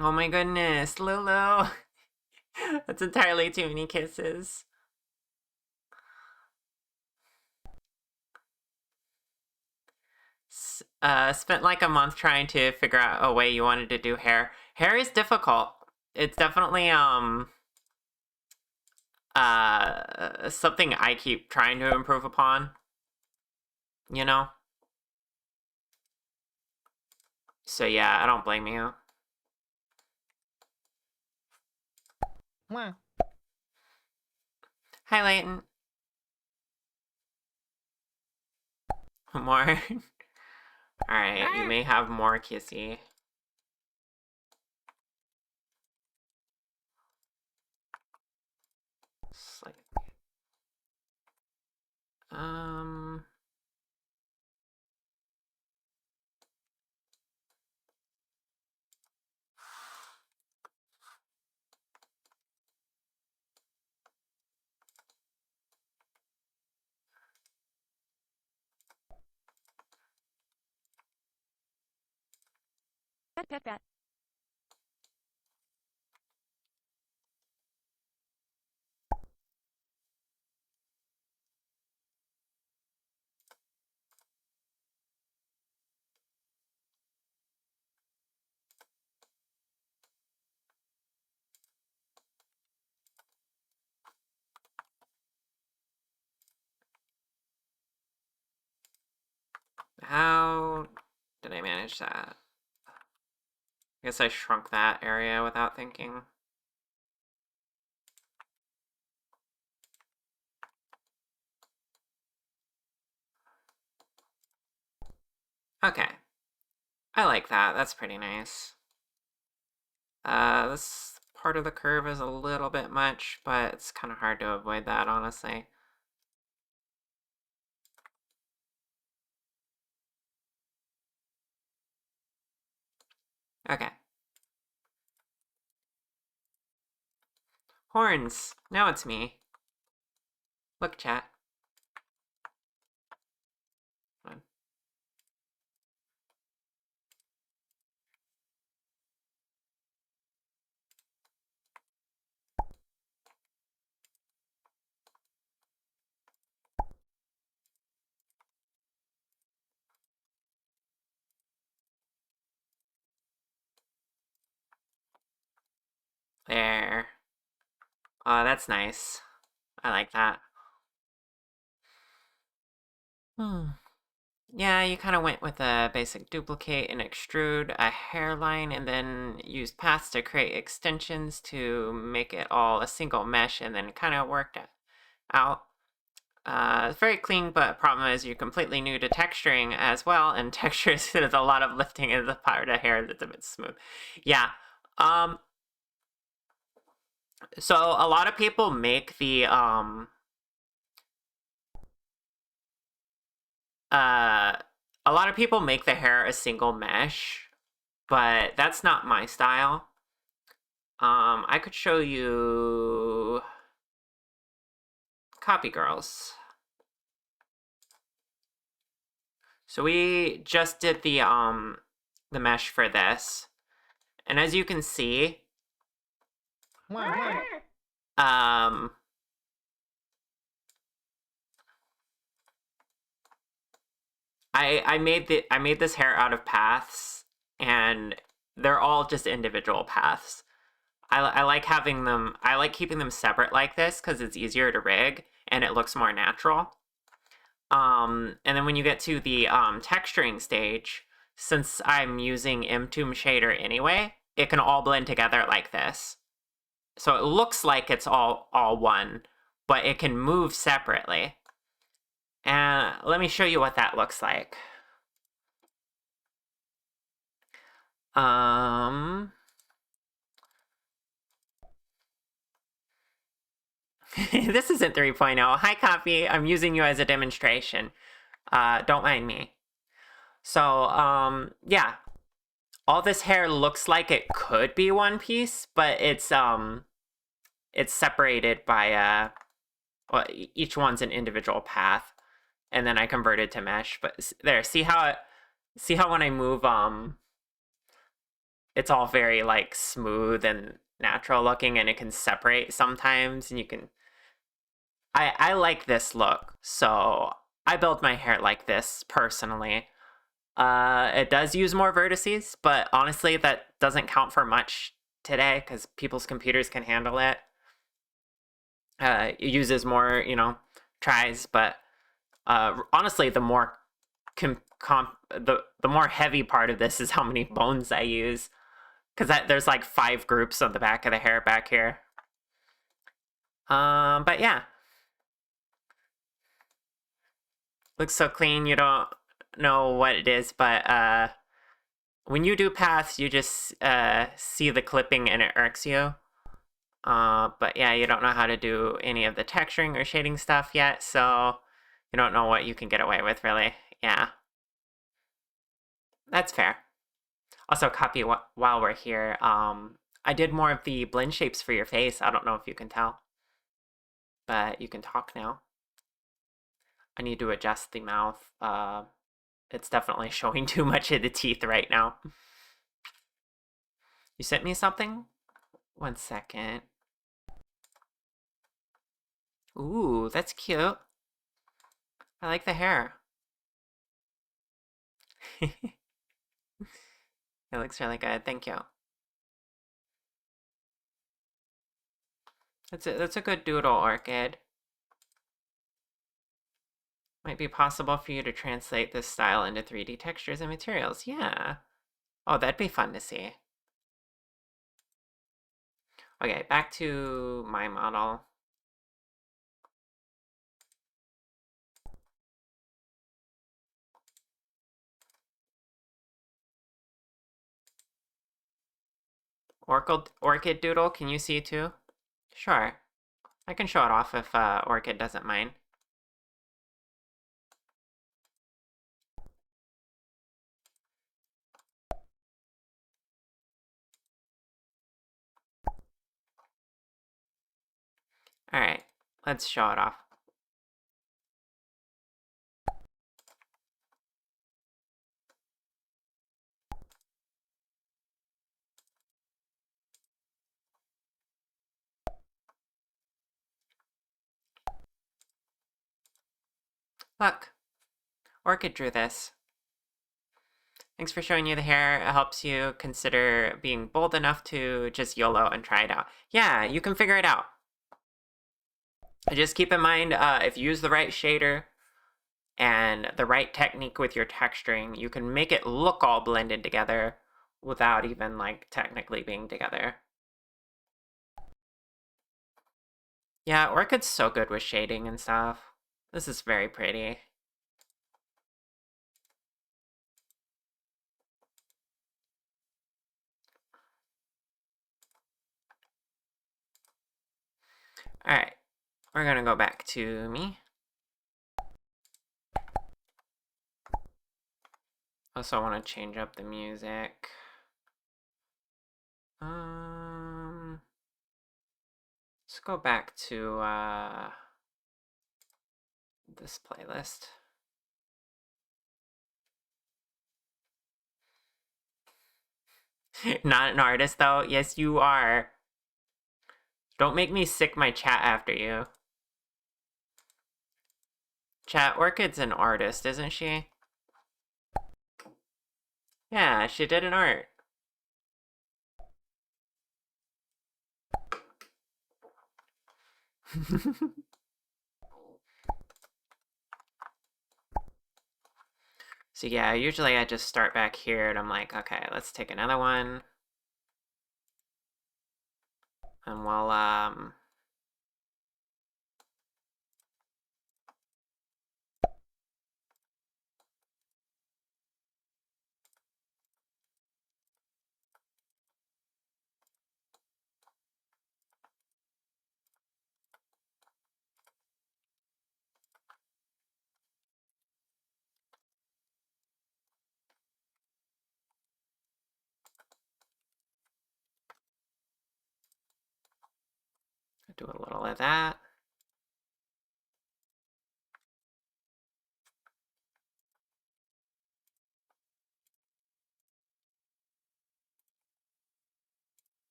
S1: Oh my goodness, Lulu! That's entirely too many kisses. Spent like a month trying to figure out a way you wanted to do hair. Hair is difficult. It's definitely something I keep trying to improve upon. You know? So yeah, I don't blame you.
S4: Wow.
S1: Hi, Leighton. More. Alright, you may have more kissy. Um,
S2: Pet pet pet.
S1: how did I manage that? I guess I shrunk that area without thinking. Okay. I like that. That's pretty nice. This part of the curve is a little bit much, but it's kind of hard to avoid that, honestly. Okay. Horns. Now it's me. Look, chat. There. That's nice. I like that. Yeah, you kind of went with a basic duplicate and extrude a hairline and then used paths to create extensions to make it all a single mesh and then kind of worked it out. It's very clean, but problem is you're completely new to texturing as well, and textures there's a lot of lifting in the part of hair that's a bit smooth. Yeah. So a lot of people make the a lot of people make the hair a single mesh, but that's not my style. I could show you Copy Girls. So we just did the mesh for this. And as you can see, um I made this hair out of paths, and they're all just individual paths. I like having them. I like keeping them separate like this because it's easier to rig and it looks more natural. And then when you get to the texturing stage, since I'm using Mtomb shader anyway, it can all blend together like this. So it looks like it's all one, but it can move separately. And let me show you what that looks like. This isn't 3.0. Hi, Copy. I'm using you as a demonstration. Don't mind me. So, yeah. All this hair looks like it could be one piece, but it's separated by, well, each one's an individual path. And then I converted to mesh. But there, see how when I move, it's all very, like, smooth and natural looking, and it can separate sometimes, and you can... I like this look, so I build my hair like this, personally. It does use more vertices, but honestly, that doesn't count for much today, because people's computers can handle it. It uses more, tries, but honestly, the more the more heavy part of this is how many bones I use, because there's like 5 groups on the back of the hair back here. But yeah. Looks so clean, you don't know what it is, but when you do paths, you just see the clipping and it irks you. But yeah, you don't know how to do any of the texturing or shading stuff yet, so You don't know what you can get away with, really. Yeah, that's fair. Also, copy while we're here. I did more of the blend shapes for your face. I don't know if you can tell, but you can talk now. I need to adjust the mouth. It's definitely showing too much of the teeth right now. You sent me something? 1 second. Ooh, that's cute. I like the hair. It looks really good. Thank you. That's a good doodle, Orchid. Might be possible for you to translate this style into 3D textures and materials. Yeah. Oh, that'd be fun to see. Okay, back to my model. Orchid Doodle, can you see too? Sure. I can show it off if Orchid doesn't mind. Alright, let's show it off. Look, Orchid drew this. Thanks for showing you the hair. It helps you consider being bold enough to just YOLO and try it out. Yeah, you can figure it out. Just keep in mind, if you use the right shader and the right technique with your texturing, you can make it look all blended together without even, like, technically being together. Yeah, Orchid's so good with shading and stuff. This is very pretty. Alright, we're gonna go back to me. Also want to change up the music. Let's go back to this playlist. Not an artist though. Yes, you are. Don't make me sick my chat after you. Chat, Orchid's an artist, isn't she? Yeah, she did an art. So yeah, usually I just start back here and I'm like, okay, let's take another one. And we'll do a little of that.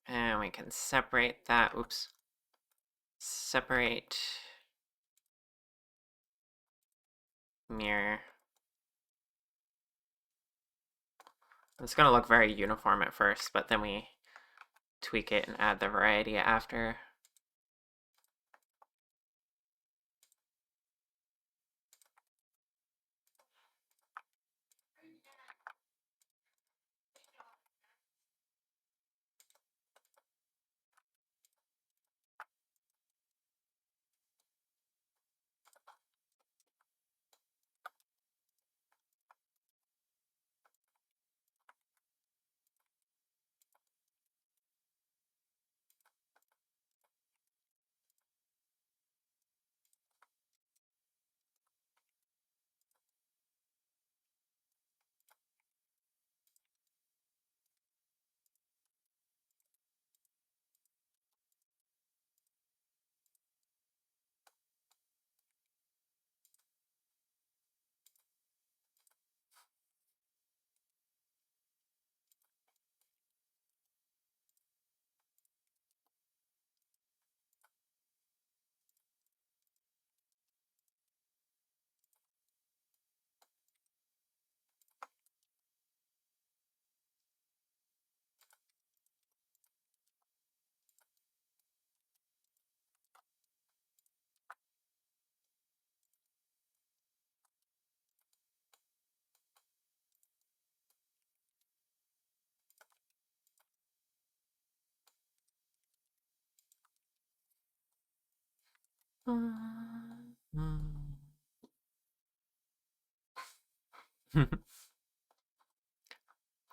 S1: And we can separate that. Oops. Separate mirror. It's gonna look very uniform at first, but then we tweak it and add the variety after.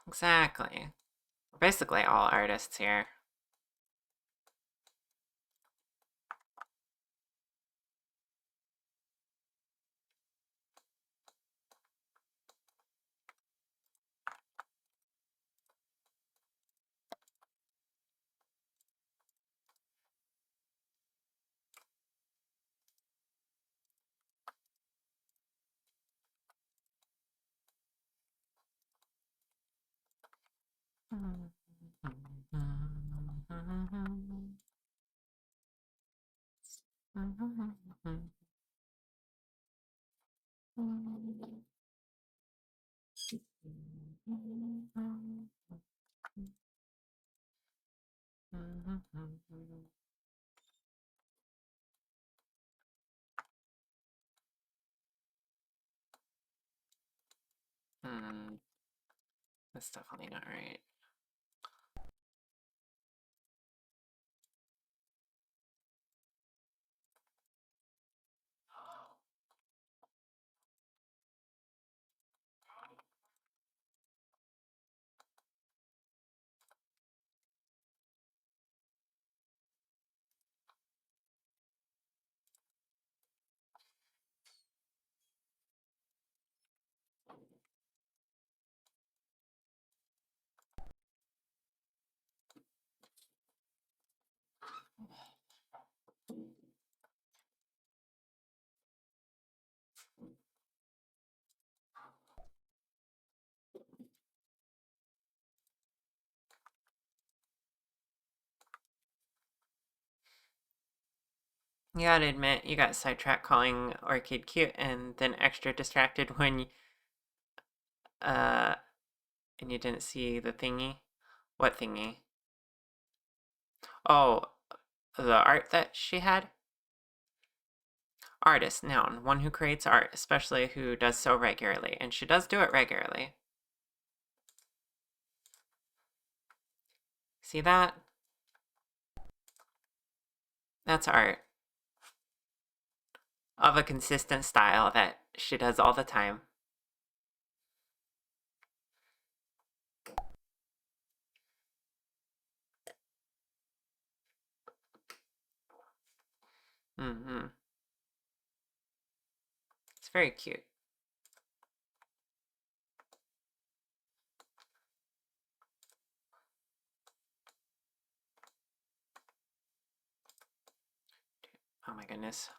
S1: Exactly. We're basically all artists here. That's definitely not right. You gotta admit, you got sidetracked calling Orchid cute and then extra distracted when uh and you didn't see the thingy. What thingy? Oh, the art that she had? Artist, noun, one who creates art, especially who does so regularly, and she does do it regularly. See that? That's art. Of a consistent style that she does all the time. Mm-hmm. It's very cute. Oh my goodness.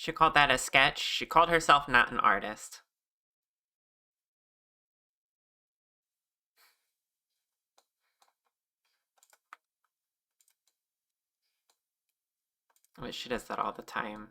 S1: She called that a sketch. She called herself not an artist. But she does that all the time.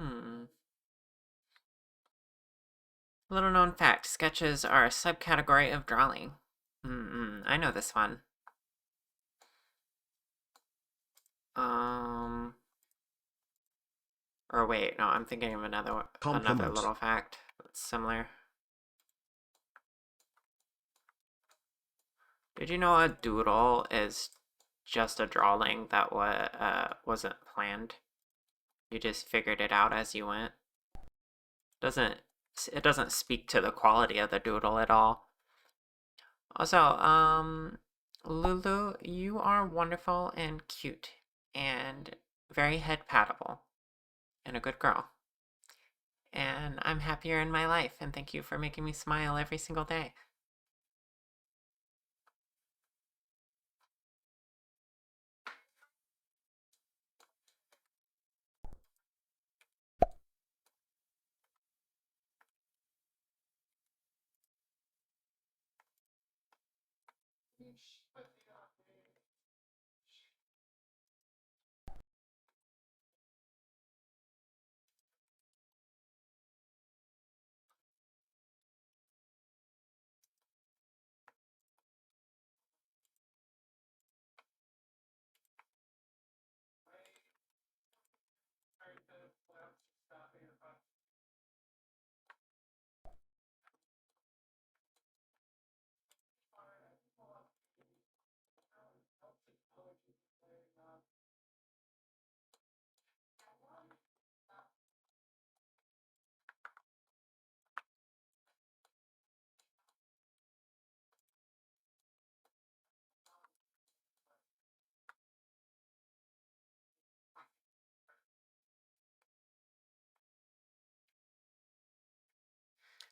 S1: Hmm. Little known fact, sketches are a subcategory of drawing. I know this one. Or wait, no, I'm thinking of another
S3: Compliment.
S1: little fact that's similar. Did you know a doodle is just a drawing that wasn't planned? You just figured it out as you went. Doesn't it doesn't speak to the quality of the doodle at all. Also, Lulu, you are wonderful and cute and very head pattable and a good girl. And I'm happier in my life, and thank you for making me smile every single day.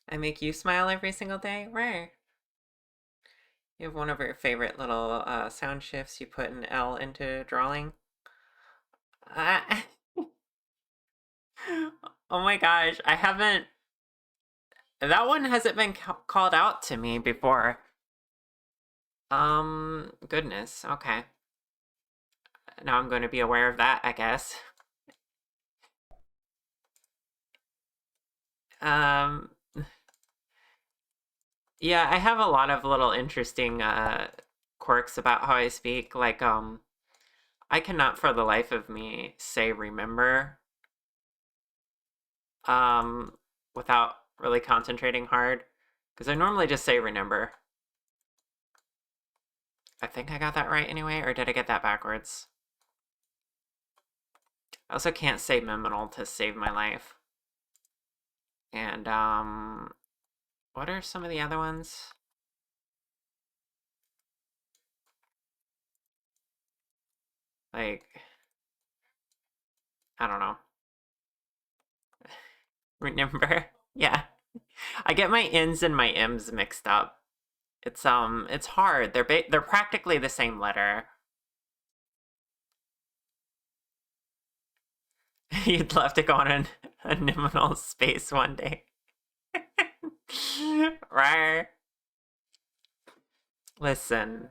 S1: I make you smile every single day? Rare. You have one of your favorite little sound shifts you put an L into drawing? Uh, oh my gosh, I haven't. That one hasn't been called out to me before. Goodness, okay. Now I'm going to be aware of that, I guess. Um, yeah, I have a lot of little interesting quirks about how I speak. Like, I cannot for the life of me say remember um without really concentrating hard. Because I normally just say remember. I think I got that right anyway, or did I get that backwards? I also can't say Meminal to save my life. And, what are some of the other ones? Like, I don't know. Remember? Yeah. I get my N's and my M's mixed up. It's hard. They're practically the same letter. You'd love to go on a liminal space one day. Right. Listen.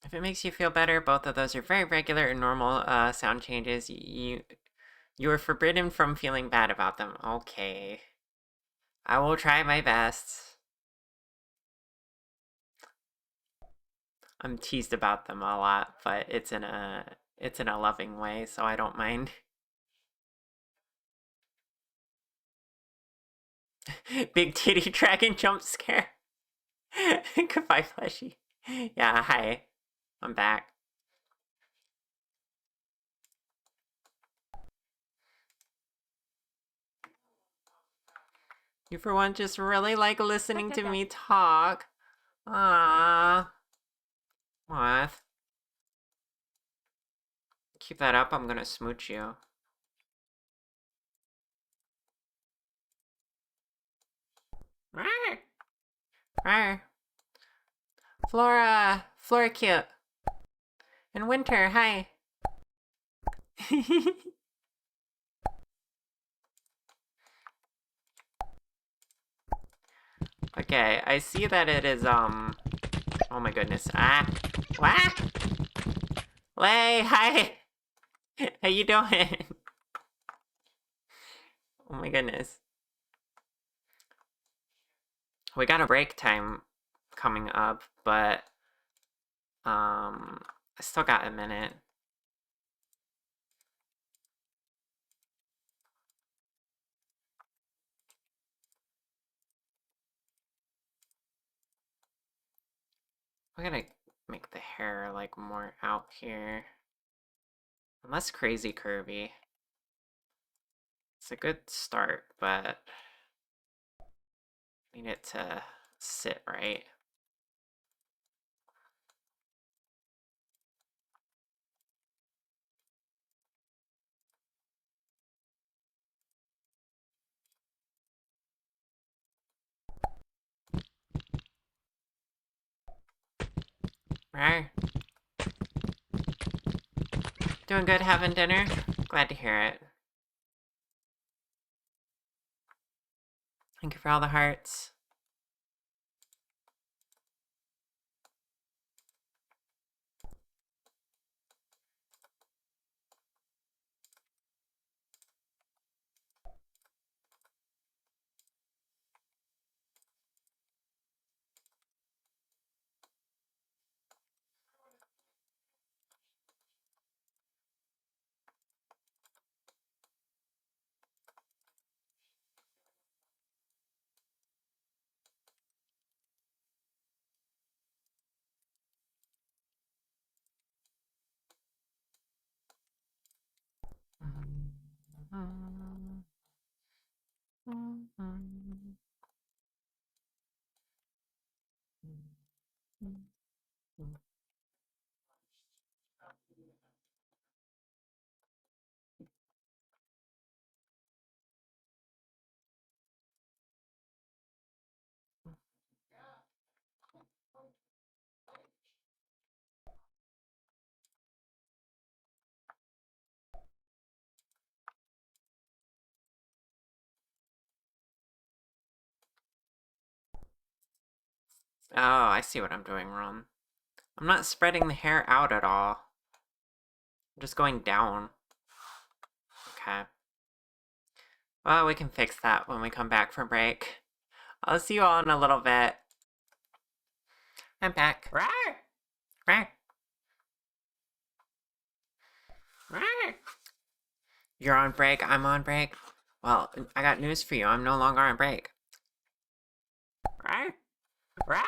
S1: If it makes you feel better, both of those are very regular and normal sound changes. You are forbidden from feeling bad about them. Okay. I will try my best. I'm teased about them a lot, but it's in a loving way, so I don't mind. Big titty dragon jump scare. Goodbye, Fleshy. Yeah, hi. I'm back. You for one just really like listening to me talk. Ah, what? Keep that up, I'm gonna smooch you. Rawr. Rawr. Flora cute. And Winter, hi. Okay, I see that it is, oh my goodness. Ah, what? Lay, hi. How you doing? Oh my goodness. We got a break time coming up, but, I still got a minute. We gotta make the hair, like, more out here. Less crazy curvy. It's a good start, but need it to sit right. Right? Doing good having dinner? Glad to hear it. Thank you for all the hearts. Oh, I see what I'm doing wrong. I'm not spreading the hair out at all. I'm just going down. Okay. Well, we can fix that when we come back from break. I'll see you all in a little bit. I'm back. Rawr! Rawr! Rawr! You're on break, I'm on break. Well, I got news for you. I'm no longer on break. Rawr! Rawr!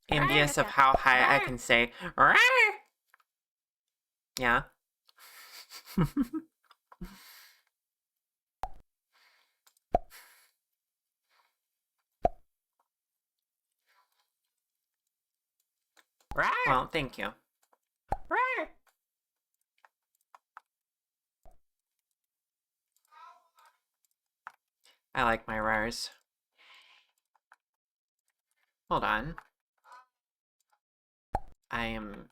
S1: Envious of how high I can say Rawr! Yeah. Well, thank you. I like my rars. Hold on. I am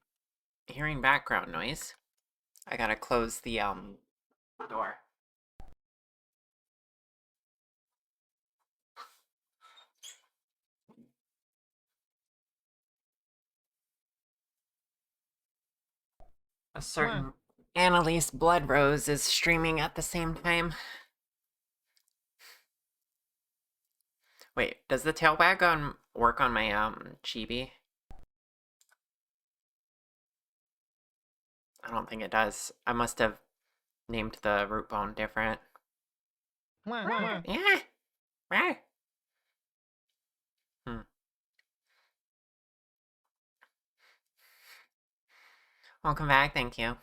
S1: hearing background noise. I gotta close the door. A certain Annalise Blood Rose is streaming at the same time. Wait, does the tail wag work on my chibi? I don't think it does. I must have named the root bone different. Yeah. Right. Welcome back, thank you.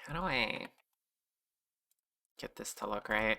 S1: How do I get this to look right?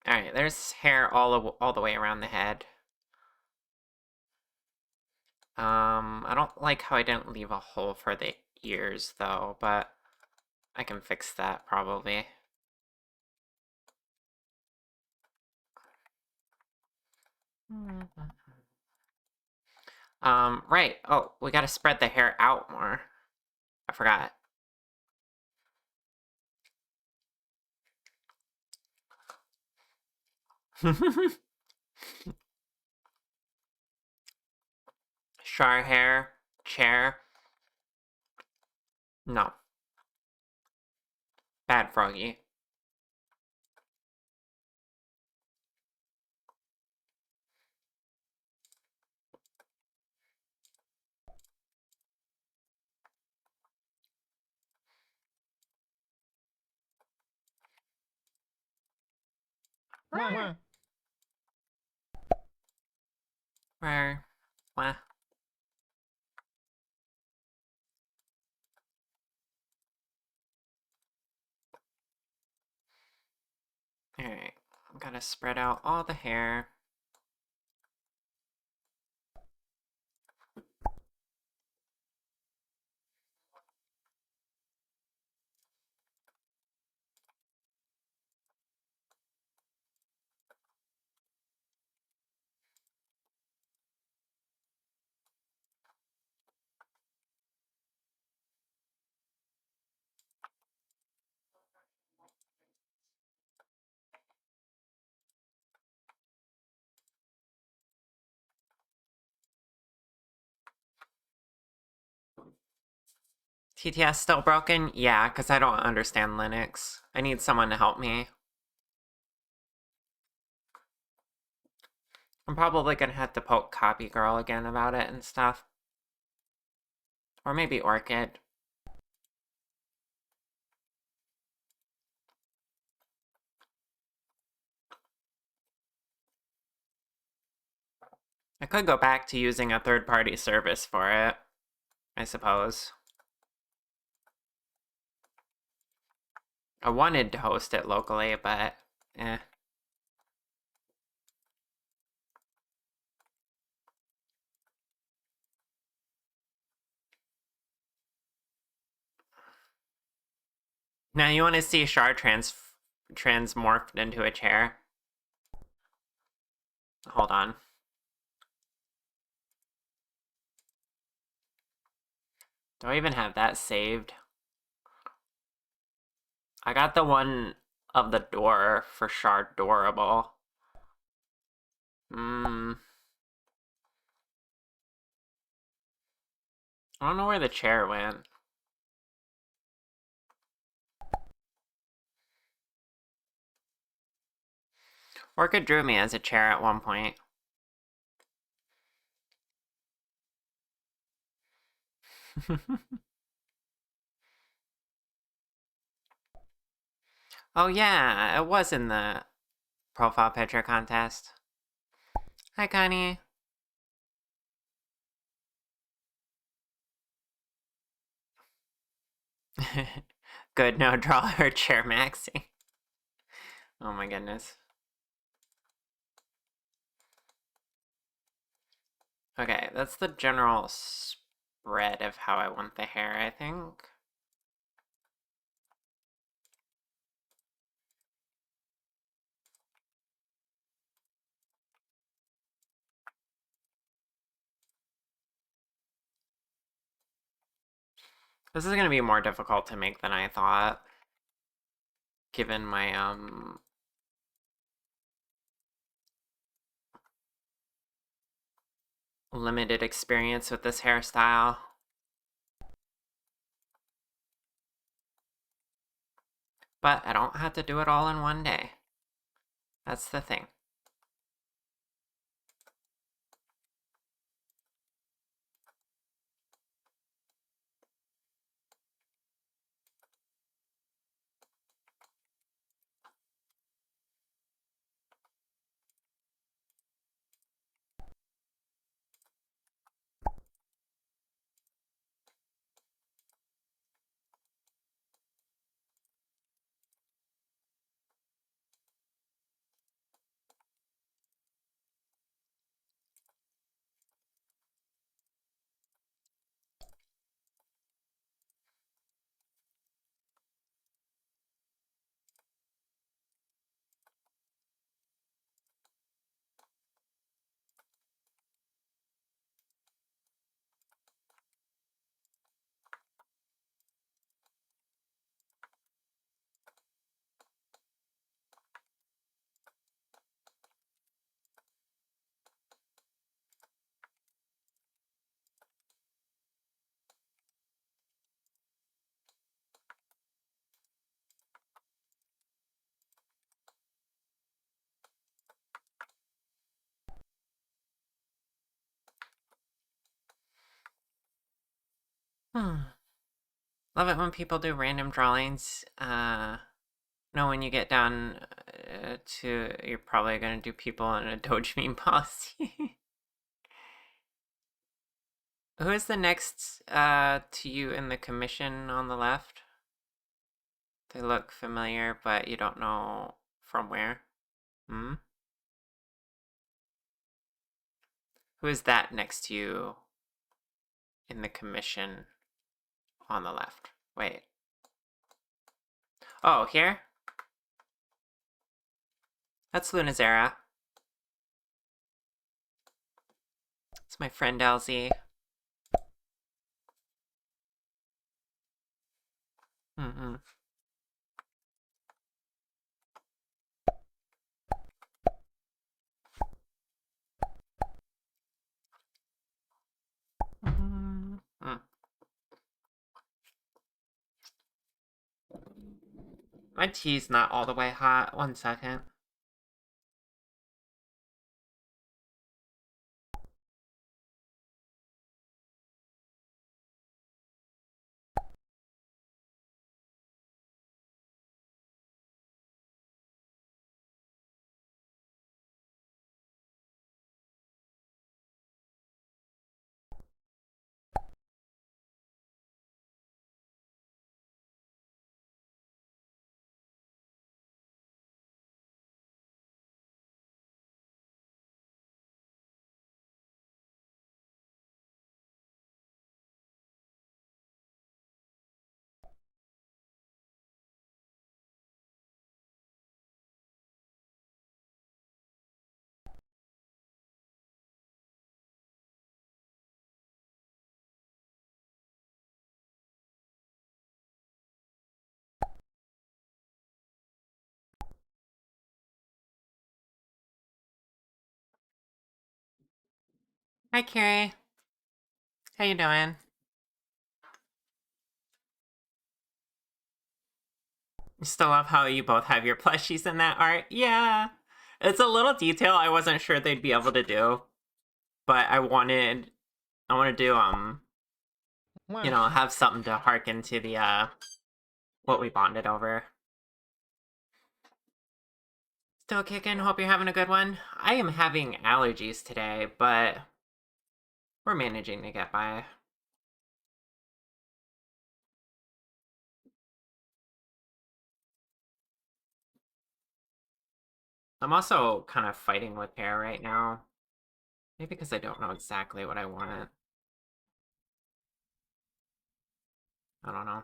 S1: Alright, there's hair all the way around the head. I don't like how I didn't leave a hole for the ears, though, but I can fix that, probably. Right. Oh, we gotta spread the hair out more. I forgot. Char hair, chair. No. Bad Froggy. Where? What? Alright, I'm gonna spread out all the hair. TTS still broken? Yeah, because I don't understand Linux. I need someone to help me. I'm probably gonna have to poke Copy Girl again about it and stuff. Or maybe Orchid. I could go back to using a third-party service for it, I suppose. I wanted to host it locally, but eh. Now you want to see Char transmorphed into a chair? Hold on. Do I even have that saved? I got the one of the door for Char Dorable. I don't know where the chair went. Orchid drew me as a chair at one point. Oh yeah, it was in the profile picture contest. Hi, Connie. Good, no draw her chair maxi. Oh my goodness. Okay, that's the general spread of how I want the hair, I think. This is gonna be more difficult to make than I thought, given my, limited experience with this hairstyle. But I don't have to do it all in one day. That's the thing. Love it when people do random drawings. No, when you get done you're probably gonna do people in a Doge meme policy. Who is the next to you in the commission on the left? They look familiar, but you don't know from where. Hmm? Who is that next to you in the commission on the left? Wait. Oh, here? That's Lunazera. It's my friend LZ. Mm-hmm. Mm-hmm. My tea's not all the way hot. 1 second. Hi, Carrie. How you doing? You still love how you both have your plushies in that art? Yeah. It's a little detail I wasn't sure they'd be able to do, but I wanted to have something to harken to the what we bonded over. Still kicking. Hope you're having a good one. I am having allergies today, but we're managing to get by. I'm also kind of fighting with hair right now. Maybe because I don't know exactly what I want. I don't know.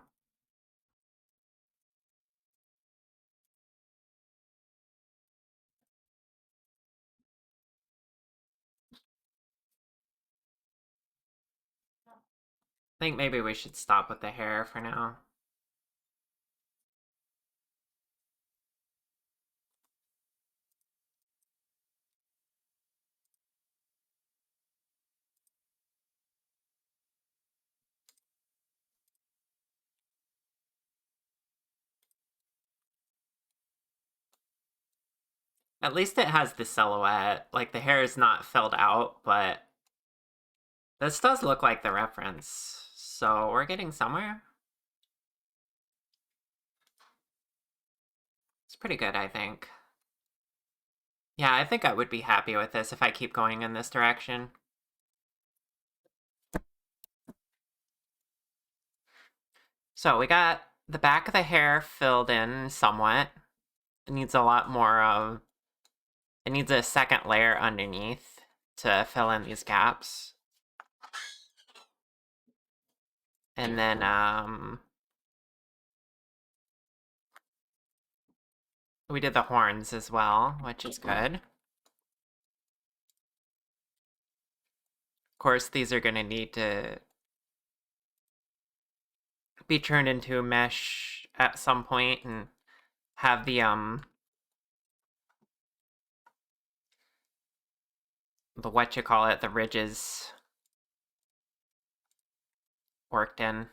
S1: I think maybe we should stop with the hair for now. At least it has the silhouette. Like, the hair is not filled out, but this does look like the reference. So we're getting somewhere. It's pretty good, I think. Yeah, I think I would be happy with this if I keep going in this direction. So we got the back of the hair filled in somewhat. It needs a lot more of... It needs a second layer underneath to fill in these gaps. And then, we did the horns as well, which is good. Of course, these are gonna need to be turned into a mesh at some point and have the what you call it, the ridges worked in.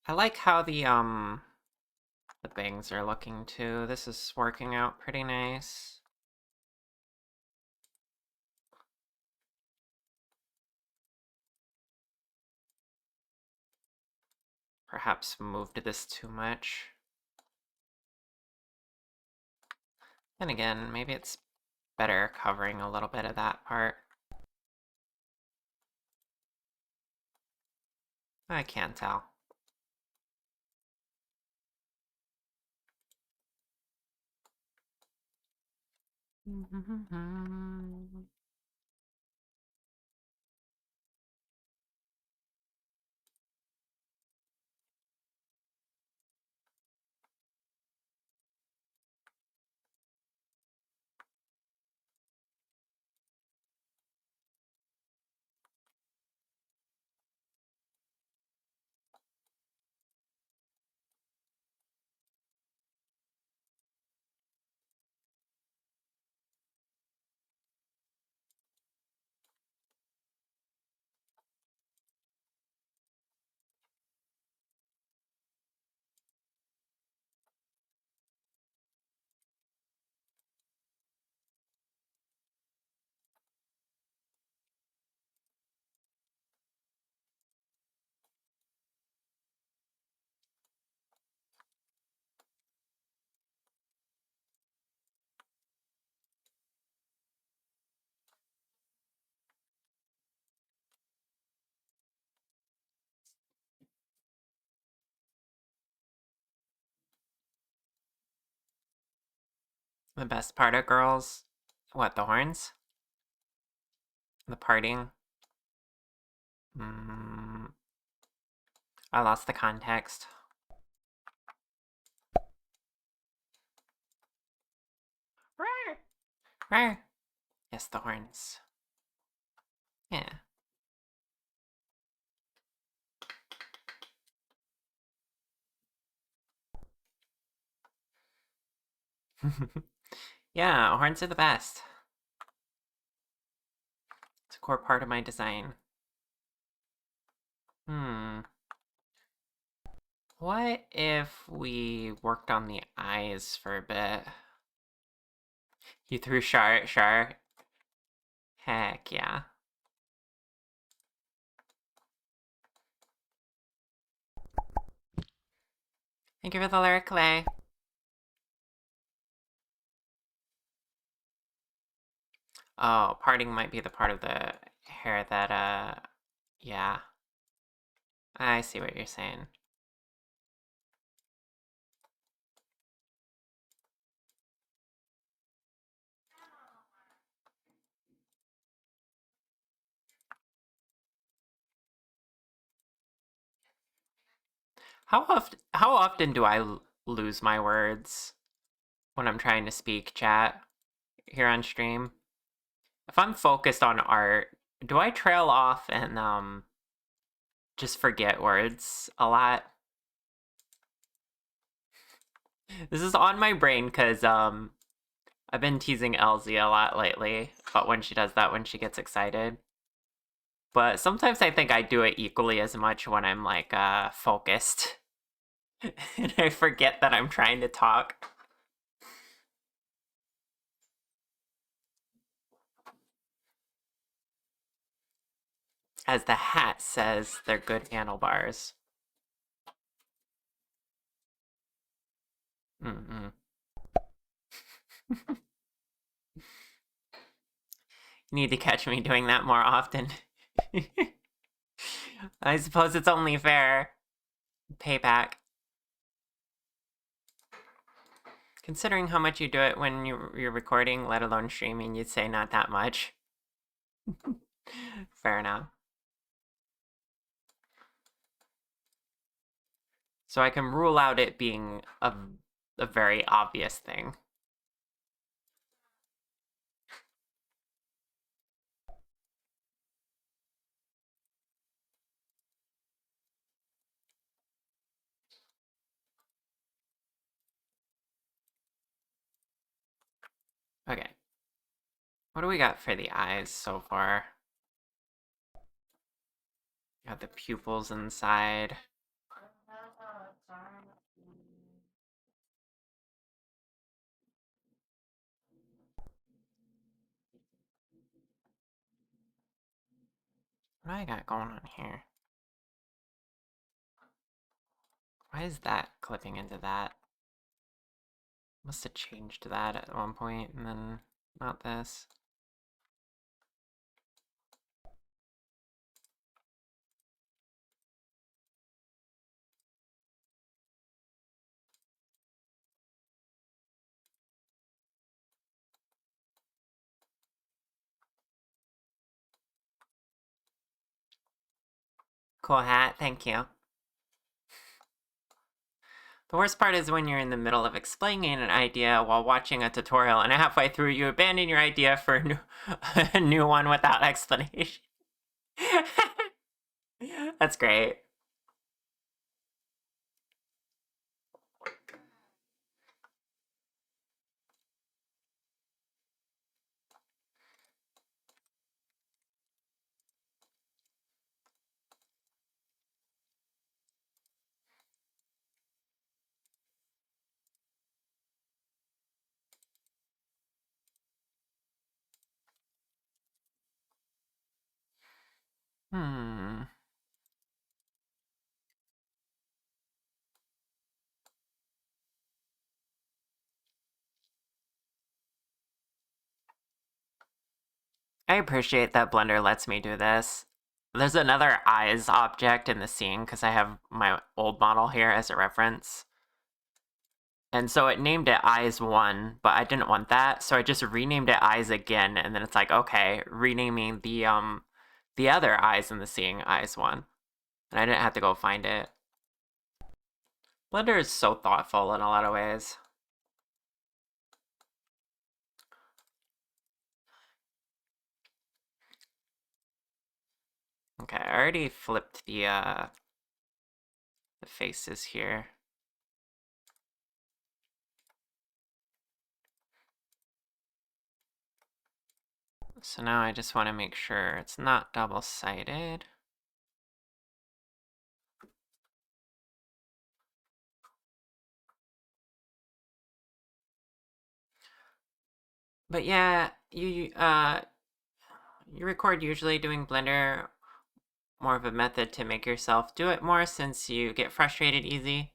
S1: I like how the bangs are looking too. This is working out pretty nice. perhaps moved this too much. Then again, maybe it's better covering a little bit of that part. I can't tell. The best part of girls? What, the horns? The parting? Mm, I lost the context. Rawr. Rawr. Yes, the horns. Yeah. Yeah, horns are the best. It's a core part of my design. What if we worked on the eyes for a bit? You threw Char? Heck yeah. Thank you for the lyric clay. Oh, parting might be the part of the hair that, yeah. I see what you're saying. How often do I lose my words when I'm trying to speak, chat, here on stream? If I'm focused on art, do I trail off and just forget words a lot? This is on my brain because I've been teasing Elsie a lot lately about when she does that when she gets excited. But sometimes I think I do it equally as much when I'm like focused. And I forget that I'm trying to talk. As the hat says, they're good handlebars. Mm-mm. You need to catch me doing that more often. I suppose it's only fair. Payback. Considering how much you do it when you're recording, let alone streaming, you'd say not that much. Fair enough. So I can rule out it being a very obvious thing. Okay. What do we got for the eyes so far? Got the pupils inside. What do I got going on here? Why is that clipping into that? Must have changed that at one point and then not this. Cool hat, thank you. The worst part is when you're in the middle of explaining an idea while watching a tutorial and halfway through you abandon your idea for a new one without explanation. That's great. Hmm. I appreciate that Blender lets me do this. There's another eyes object in the scene because I have my old model here as a reference. And so it named it eyes 1, but I didn't want that, so I just renamed it eyes again, and then it's like, okay, renaming the other eyes in the scene eyes 1. And I didn't have to go find it. Blender is so thoughtful in a lot of ways. Okay, I already flipped the faces here. So now I just want to make sure it's not double-sided. But yeah, you record usually doing Blender more of a method to make yourself do it more since you get frustrated easy.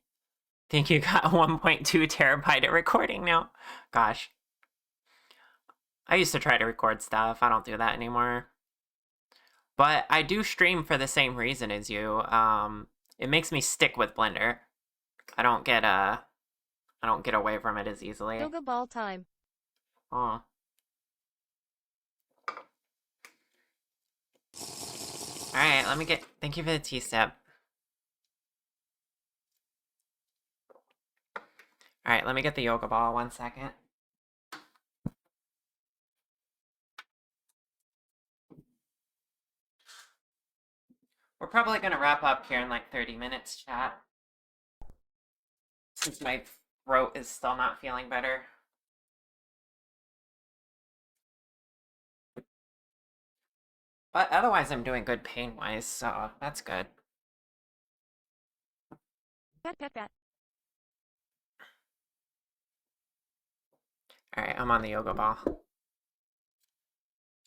S1: Think you got 1.2 terabyte at recording now. Gosh. I used to try to record stuff. I don't do that anymore. But I do stream for the same reason as you. It makes me stick with Blender. I don't get away from it as easily.
S2: Yoga ball time.
S1: Oh. Alright, let me get... Thank you for the T-step. Alright, let me get the yoga ball 1 second. We're probably gonna wrap up here in like 30 minutes, chat. Since my throat is still not feeling better. But otherwise I'm doing good pain-wise, so that's good.
S2: Pat pat pat.
S1: Alright, I'm on the yoga ball.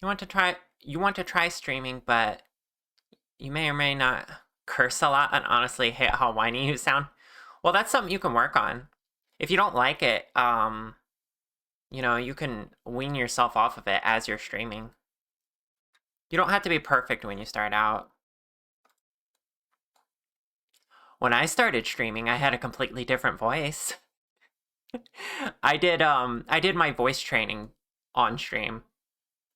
S1: You want to try streaming, but you may or may not curse a lot and honestly hate how whiny you sound. Well, that's something you can work on. If you don't like it, you know, you can wean yourself off of it as you're streaming. You don't have to be perfect when you start out. When I started streaming, I had a completely different voice. I did my voice training on stream.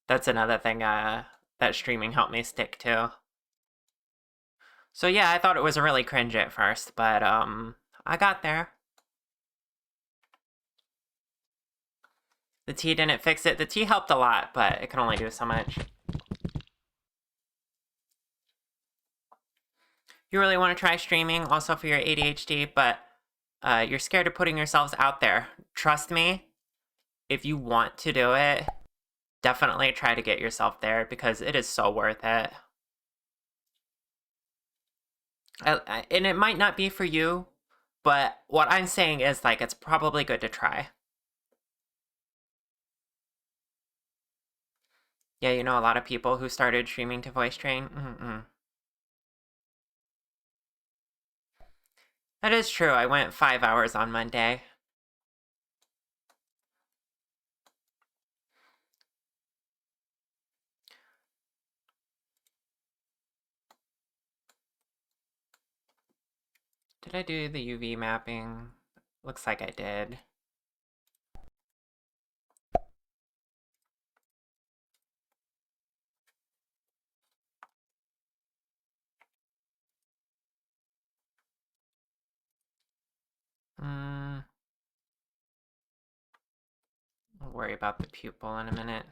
S1: That's another thing that streaming helped me stick to. So yeah, I thought it was really cringe at first, but I got there. The tea didn't fix it. The tea helped a lot, but it can only do so much. You really want to try streaming also for your ADHD, but you're scared of putting yourselves out there. Trust me, if you want to do it, definitely try to get yourself there because it is so worth it. And it might not be for you, but what I'm saying is, like, it's probably good to try. Yeah, you know a lot of people who started streaming to voice train? That is true. I went 5 hours on Monday. Did I do the UV mapping? Looks like I did. I'll worry about the pupil in a minute.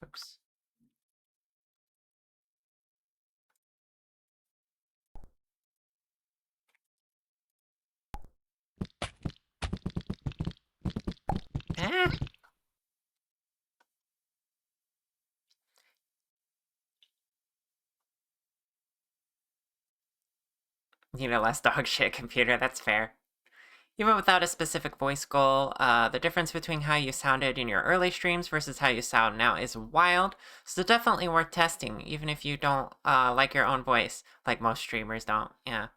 S1: Oops. Ah. Need a less dog shit computer, that's fair. Even without a specific voice goal, the difference between how you sounded in your early streams versus how you sound now is wild, so definitely worth testing, even if you don't like your own voice, like most streamers don't, yeah.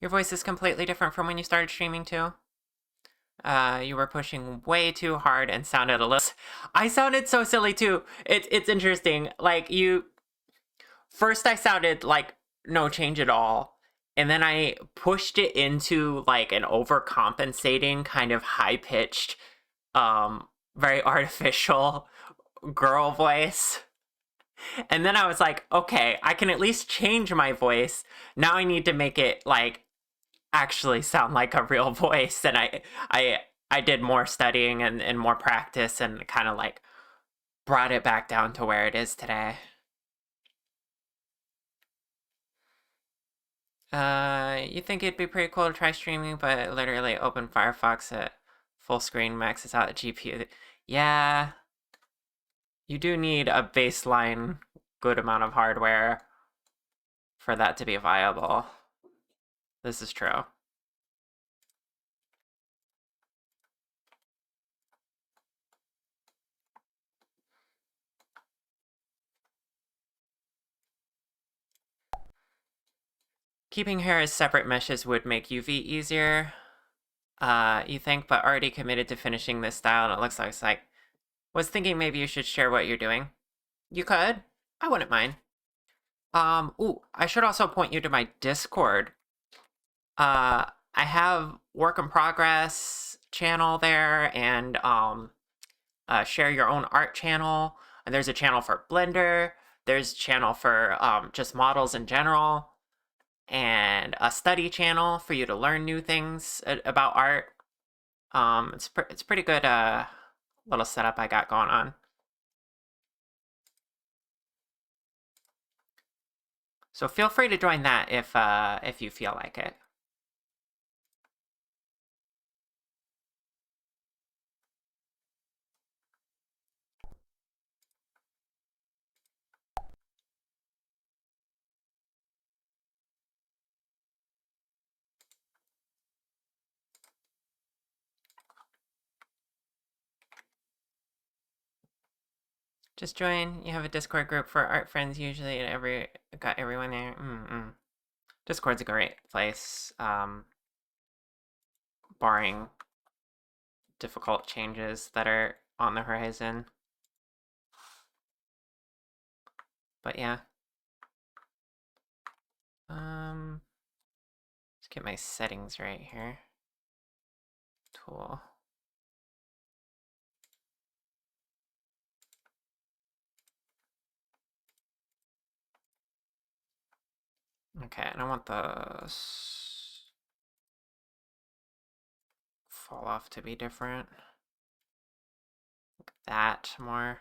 S1: Your voice is completely different from when you started streaming too? You were pushing way too hard and sounded a little... I sounded so silly too. It's interesting, like first I sounded like no change at all, and then I pushed it into like an overcompensating kind of high-pitched, very artificial girl voice. And then I was like, okay, I can at least change my voice. Now I need to make it like actually sound like a real voice. And I did more studying and more practice and kind of like brought it back down to where it is today. You think it'd be pretty cool to try streaming, but literally open Firefox at full screen, maxes out the GPU. Yeah, you do need a baseline good amount of hardware for that to be viable. This is true. Keeping hair as separate meshes would make UV easier, you think, but already committed to finishing this style, and it looks like was thinking maybe you should share what you're doing. You could. I wouldn't mind. Ooh, I should also point you to my Discord. I have work in progress channel there, and share your own art channel. And there's a channel for Blender. There's a channel for just models in general, and a study channel for you to learn new things about art. It's pretty good little setup I got going on. So feel free to join that if you feel like it. Just join. You have a Discord group for art friends usually, and got everyone there. Discord's a great place. Barring difficult changes that are on the horizon. But yeah. Let's get my settings right here. Tool. Okay, and I want the fall off to be different. That more.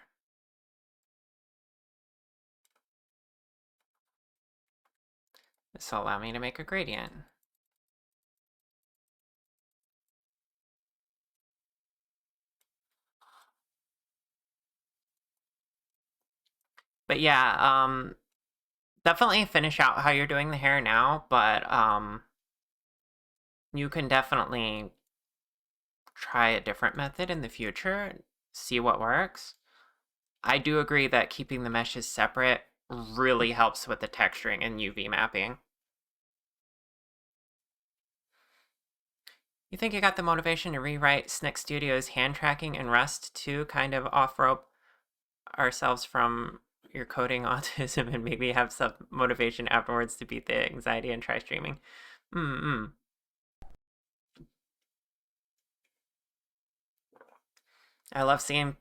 S1: This will allow me to make a gradient. But yeah, definitely finish out how you're doing the hair now, but you can definitely try a different method in the future, see what works. I do agree that keeping the meshes separate really helps with the texturing and UV mapping. You think you got the motivation to rewrite Snick Studios hand tracking and Rust to kind of off-rope ourselves from your coding autism and maybe have some motivation afterwards to beat the anxiety and try streaming? Mm-mm. I love seeing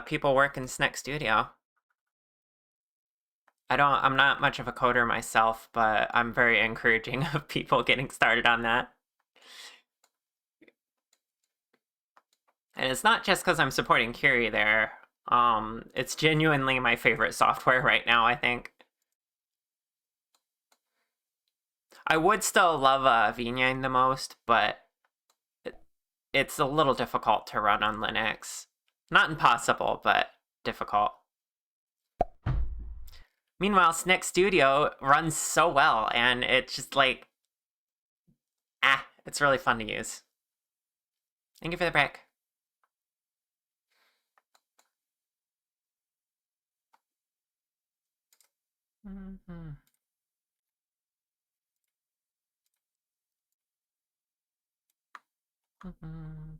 S1: people work in Snick Studio. I'm not much of a coder myself, but I'm very encouraging of people getting started on that. And it's not just because I'm supporting Curie there. It's genuinely my favorite software right now, I think. I would still love VNine the most, but it's a little difficult to run on Linux. Not impossible, but difficult. Meanwhile, Snick Studio runs so well, and it's just like, it's really fun to use. Thank you for the break. Mm-hmm. Mm-hmm.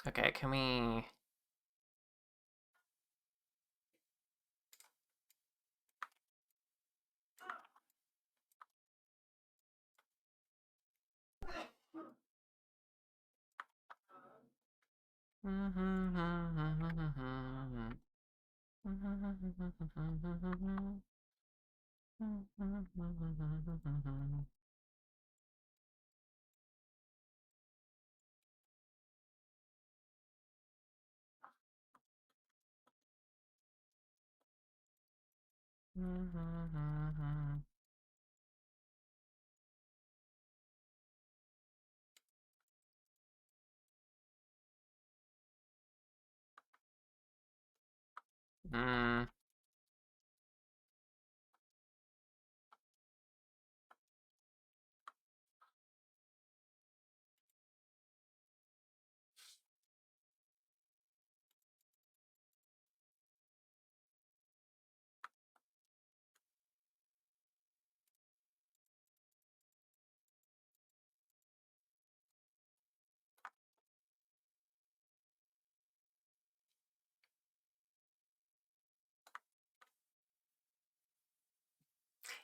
S1: Okay, can we... Mm.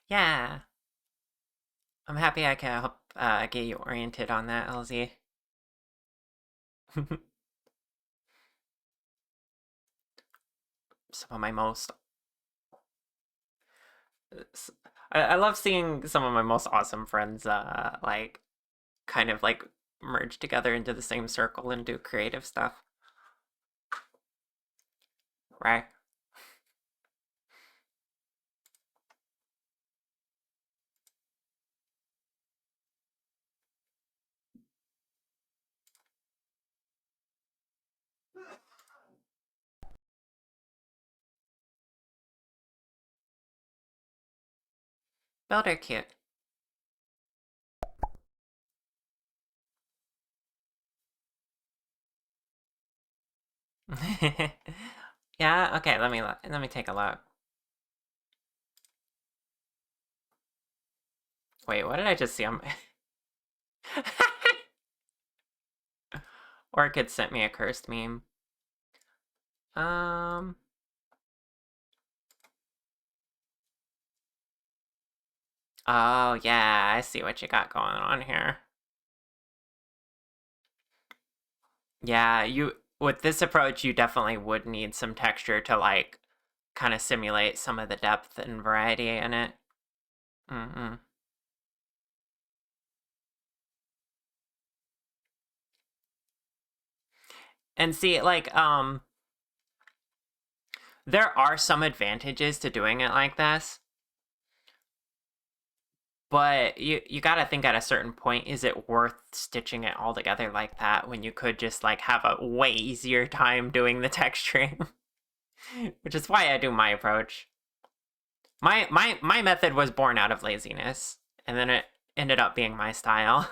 S1: Yeah, I'm happy I can help get you oriented on that, LZ. Some of my most... I love seeing some of my most awesome friends, like, kind of, like, merge together into the same circle and do creative stuff. Right? Builder cute. Yeah, okay, let me take a look. Wait, what did I just see on my... Orchid sent me a cursed meme. Um... Oh, yeah, I see what you got going on here. Yeah, with this approach, you definitely would need some texture to, like, kind of simulate some of the depth and variety in it. Mm-mm. And see, like, there are some advantages to doing it like this. But you gotta think at a certain point, is it worth stitching it all together like that when you could just like have a way easier time doing the texturing? Which is why I do my approach. My method was born out of laziness, and then it ended up being my style.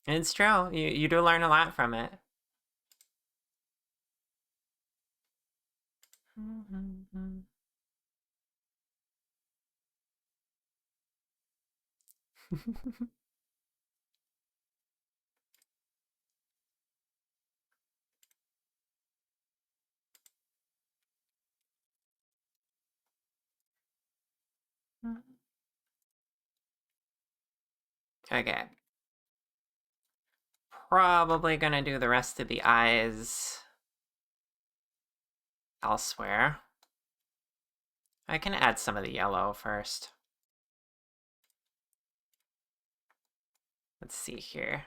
S1: It's true. You do learn a lot from it. Okay. Probably gonna do the rest of the eyes elsewhere. I can add some of the yellow first. Let's see here.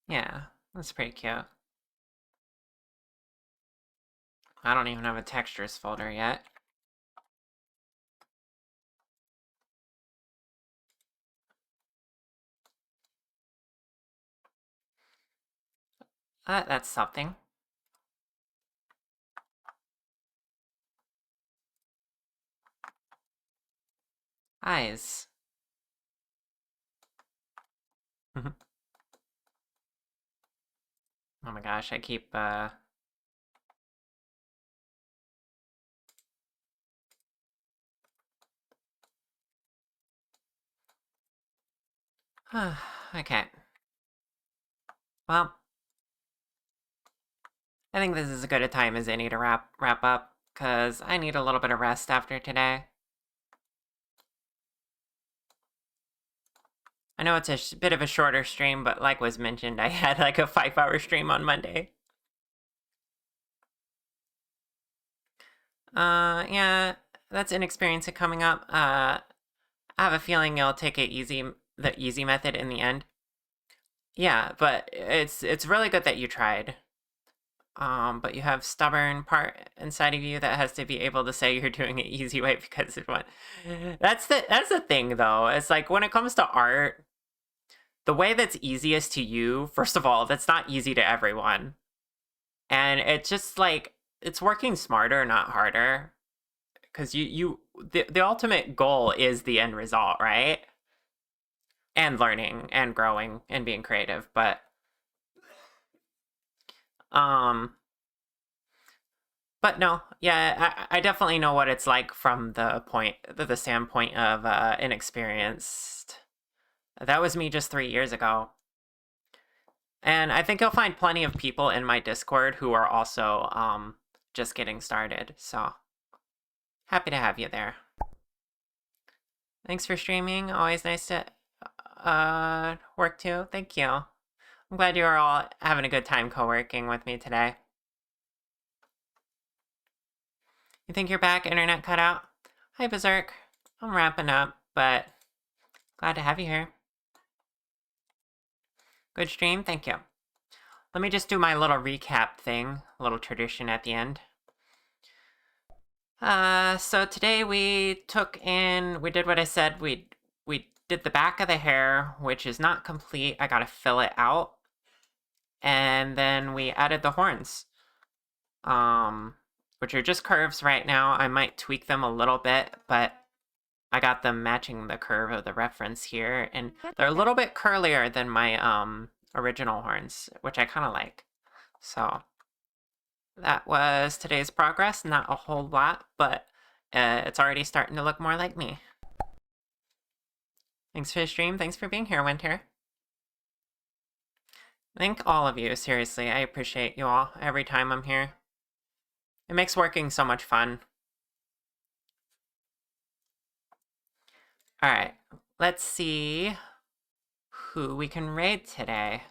S1: Yeah, that's pretty cute. I don't even have a textures folder yet. That's something. Eyes. Oh my gosh, I keep, okay. Well, I think this is as good a time as any to wrap up, because I need a little bit of rest after today. I know it's a bit of a shorter stream, but like was mentioned, I had like a 5-hour stream on Monday. Yeah, that's inexperience coming up. I have a feeling you'll take the easy method in the end. Yeah, but it's really good that you tried. But you have stubborn part inside of you that has to be able to say you're doing it easy way because it what. That's the thing though. It's like when it comes to art, the way that's easiest to you, first of all, that's not easy to everyone. And it's just like it's working smarter, not harder. Because the ultimate goal is the end result, right? And learning and growing and being creative. Um but no, yeah, I definitely know what it's like from the standpoint of inexperienced. That was me just 3 years ago. And I think you'll find plenty of people in my Discord who are also just getting started. So happy to have you there. Thanks for streaming. Always nice to work too. Thank you. I'm glad you are all having a good time co-working with me today. You think you're back? Internet cut out? Hi, Berserk. I'm wrapping up, but glad to have you here. Good stream? Thank you. Let me just do my little recap thing, a little tradition at the end. So today we did what I said, we did the back of the hair, which is not complete. I gotta fill it out. And then we added the horns, which are just curves right now. I might tweak them a little bit, but I got them matching the curve of the reference here, and they're a little bit curlier than my original horns, which I kind of like. So that was today's progress. Not a whole lot, but it's already starting to look more like me. Thanks for the stream. Thanks for being here, Winter. Thank all of you. Seriously, I appreciate you all every time I'm here. It makes working so much fun. Alright, let's see who we can raid today.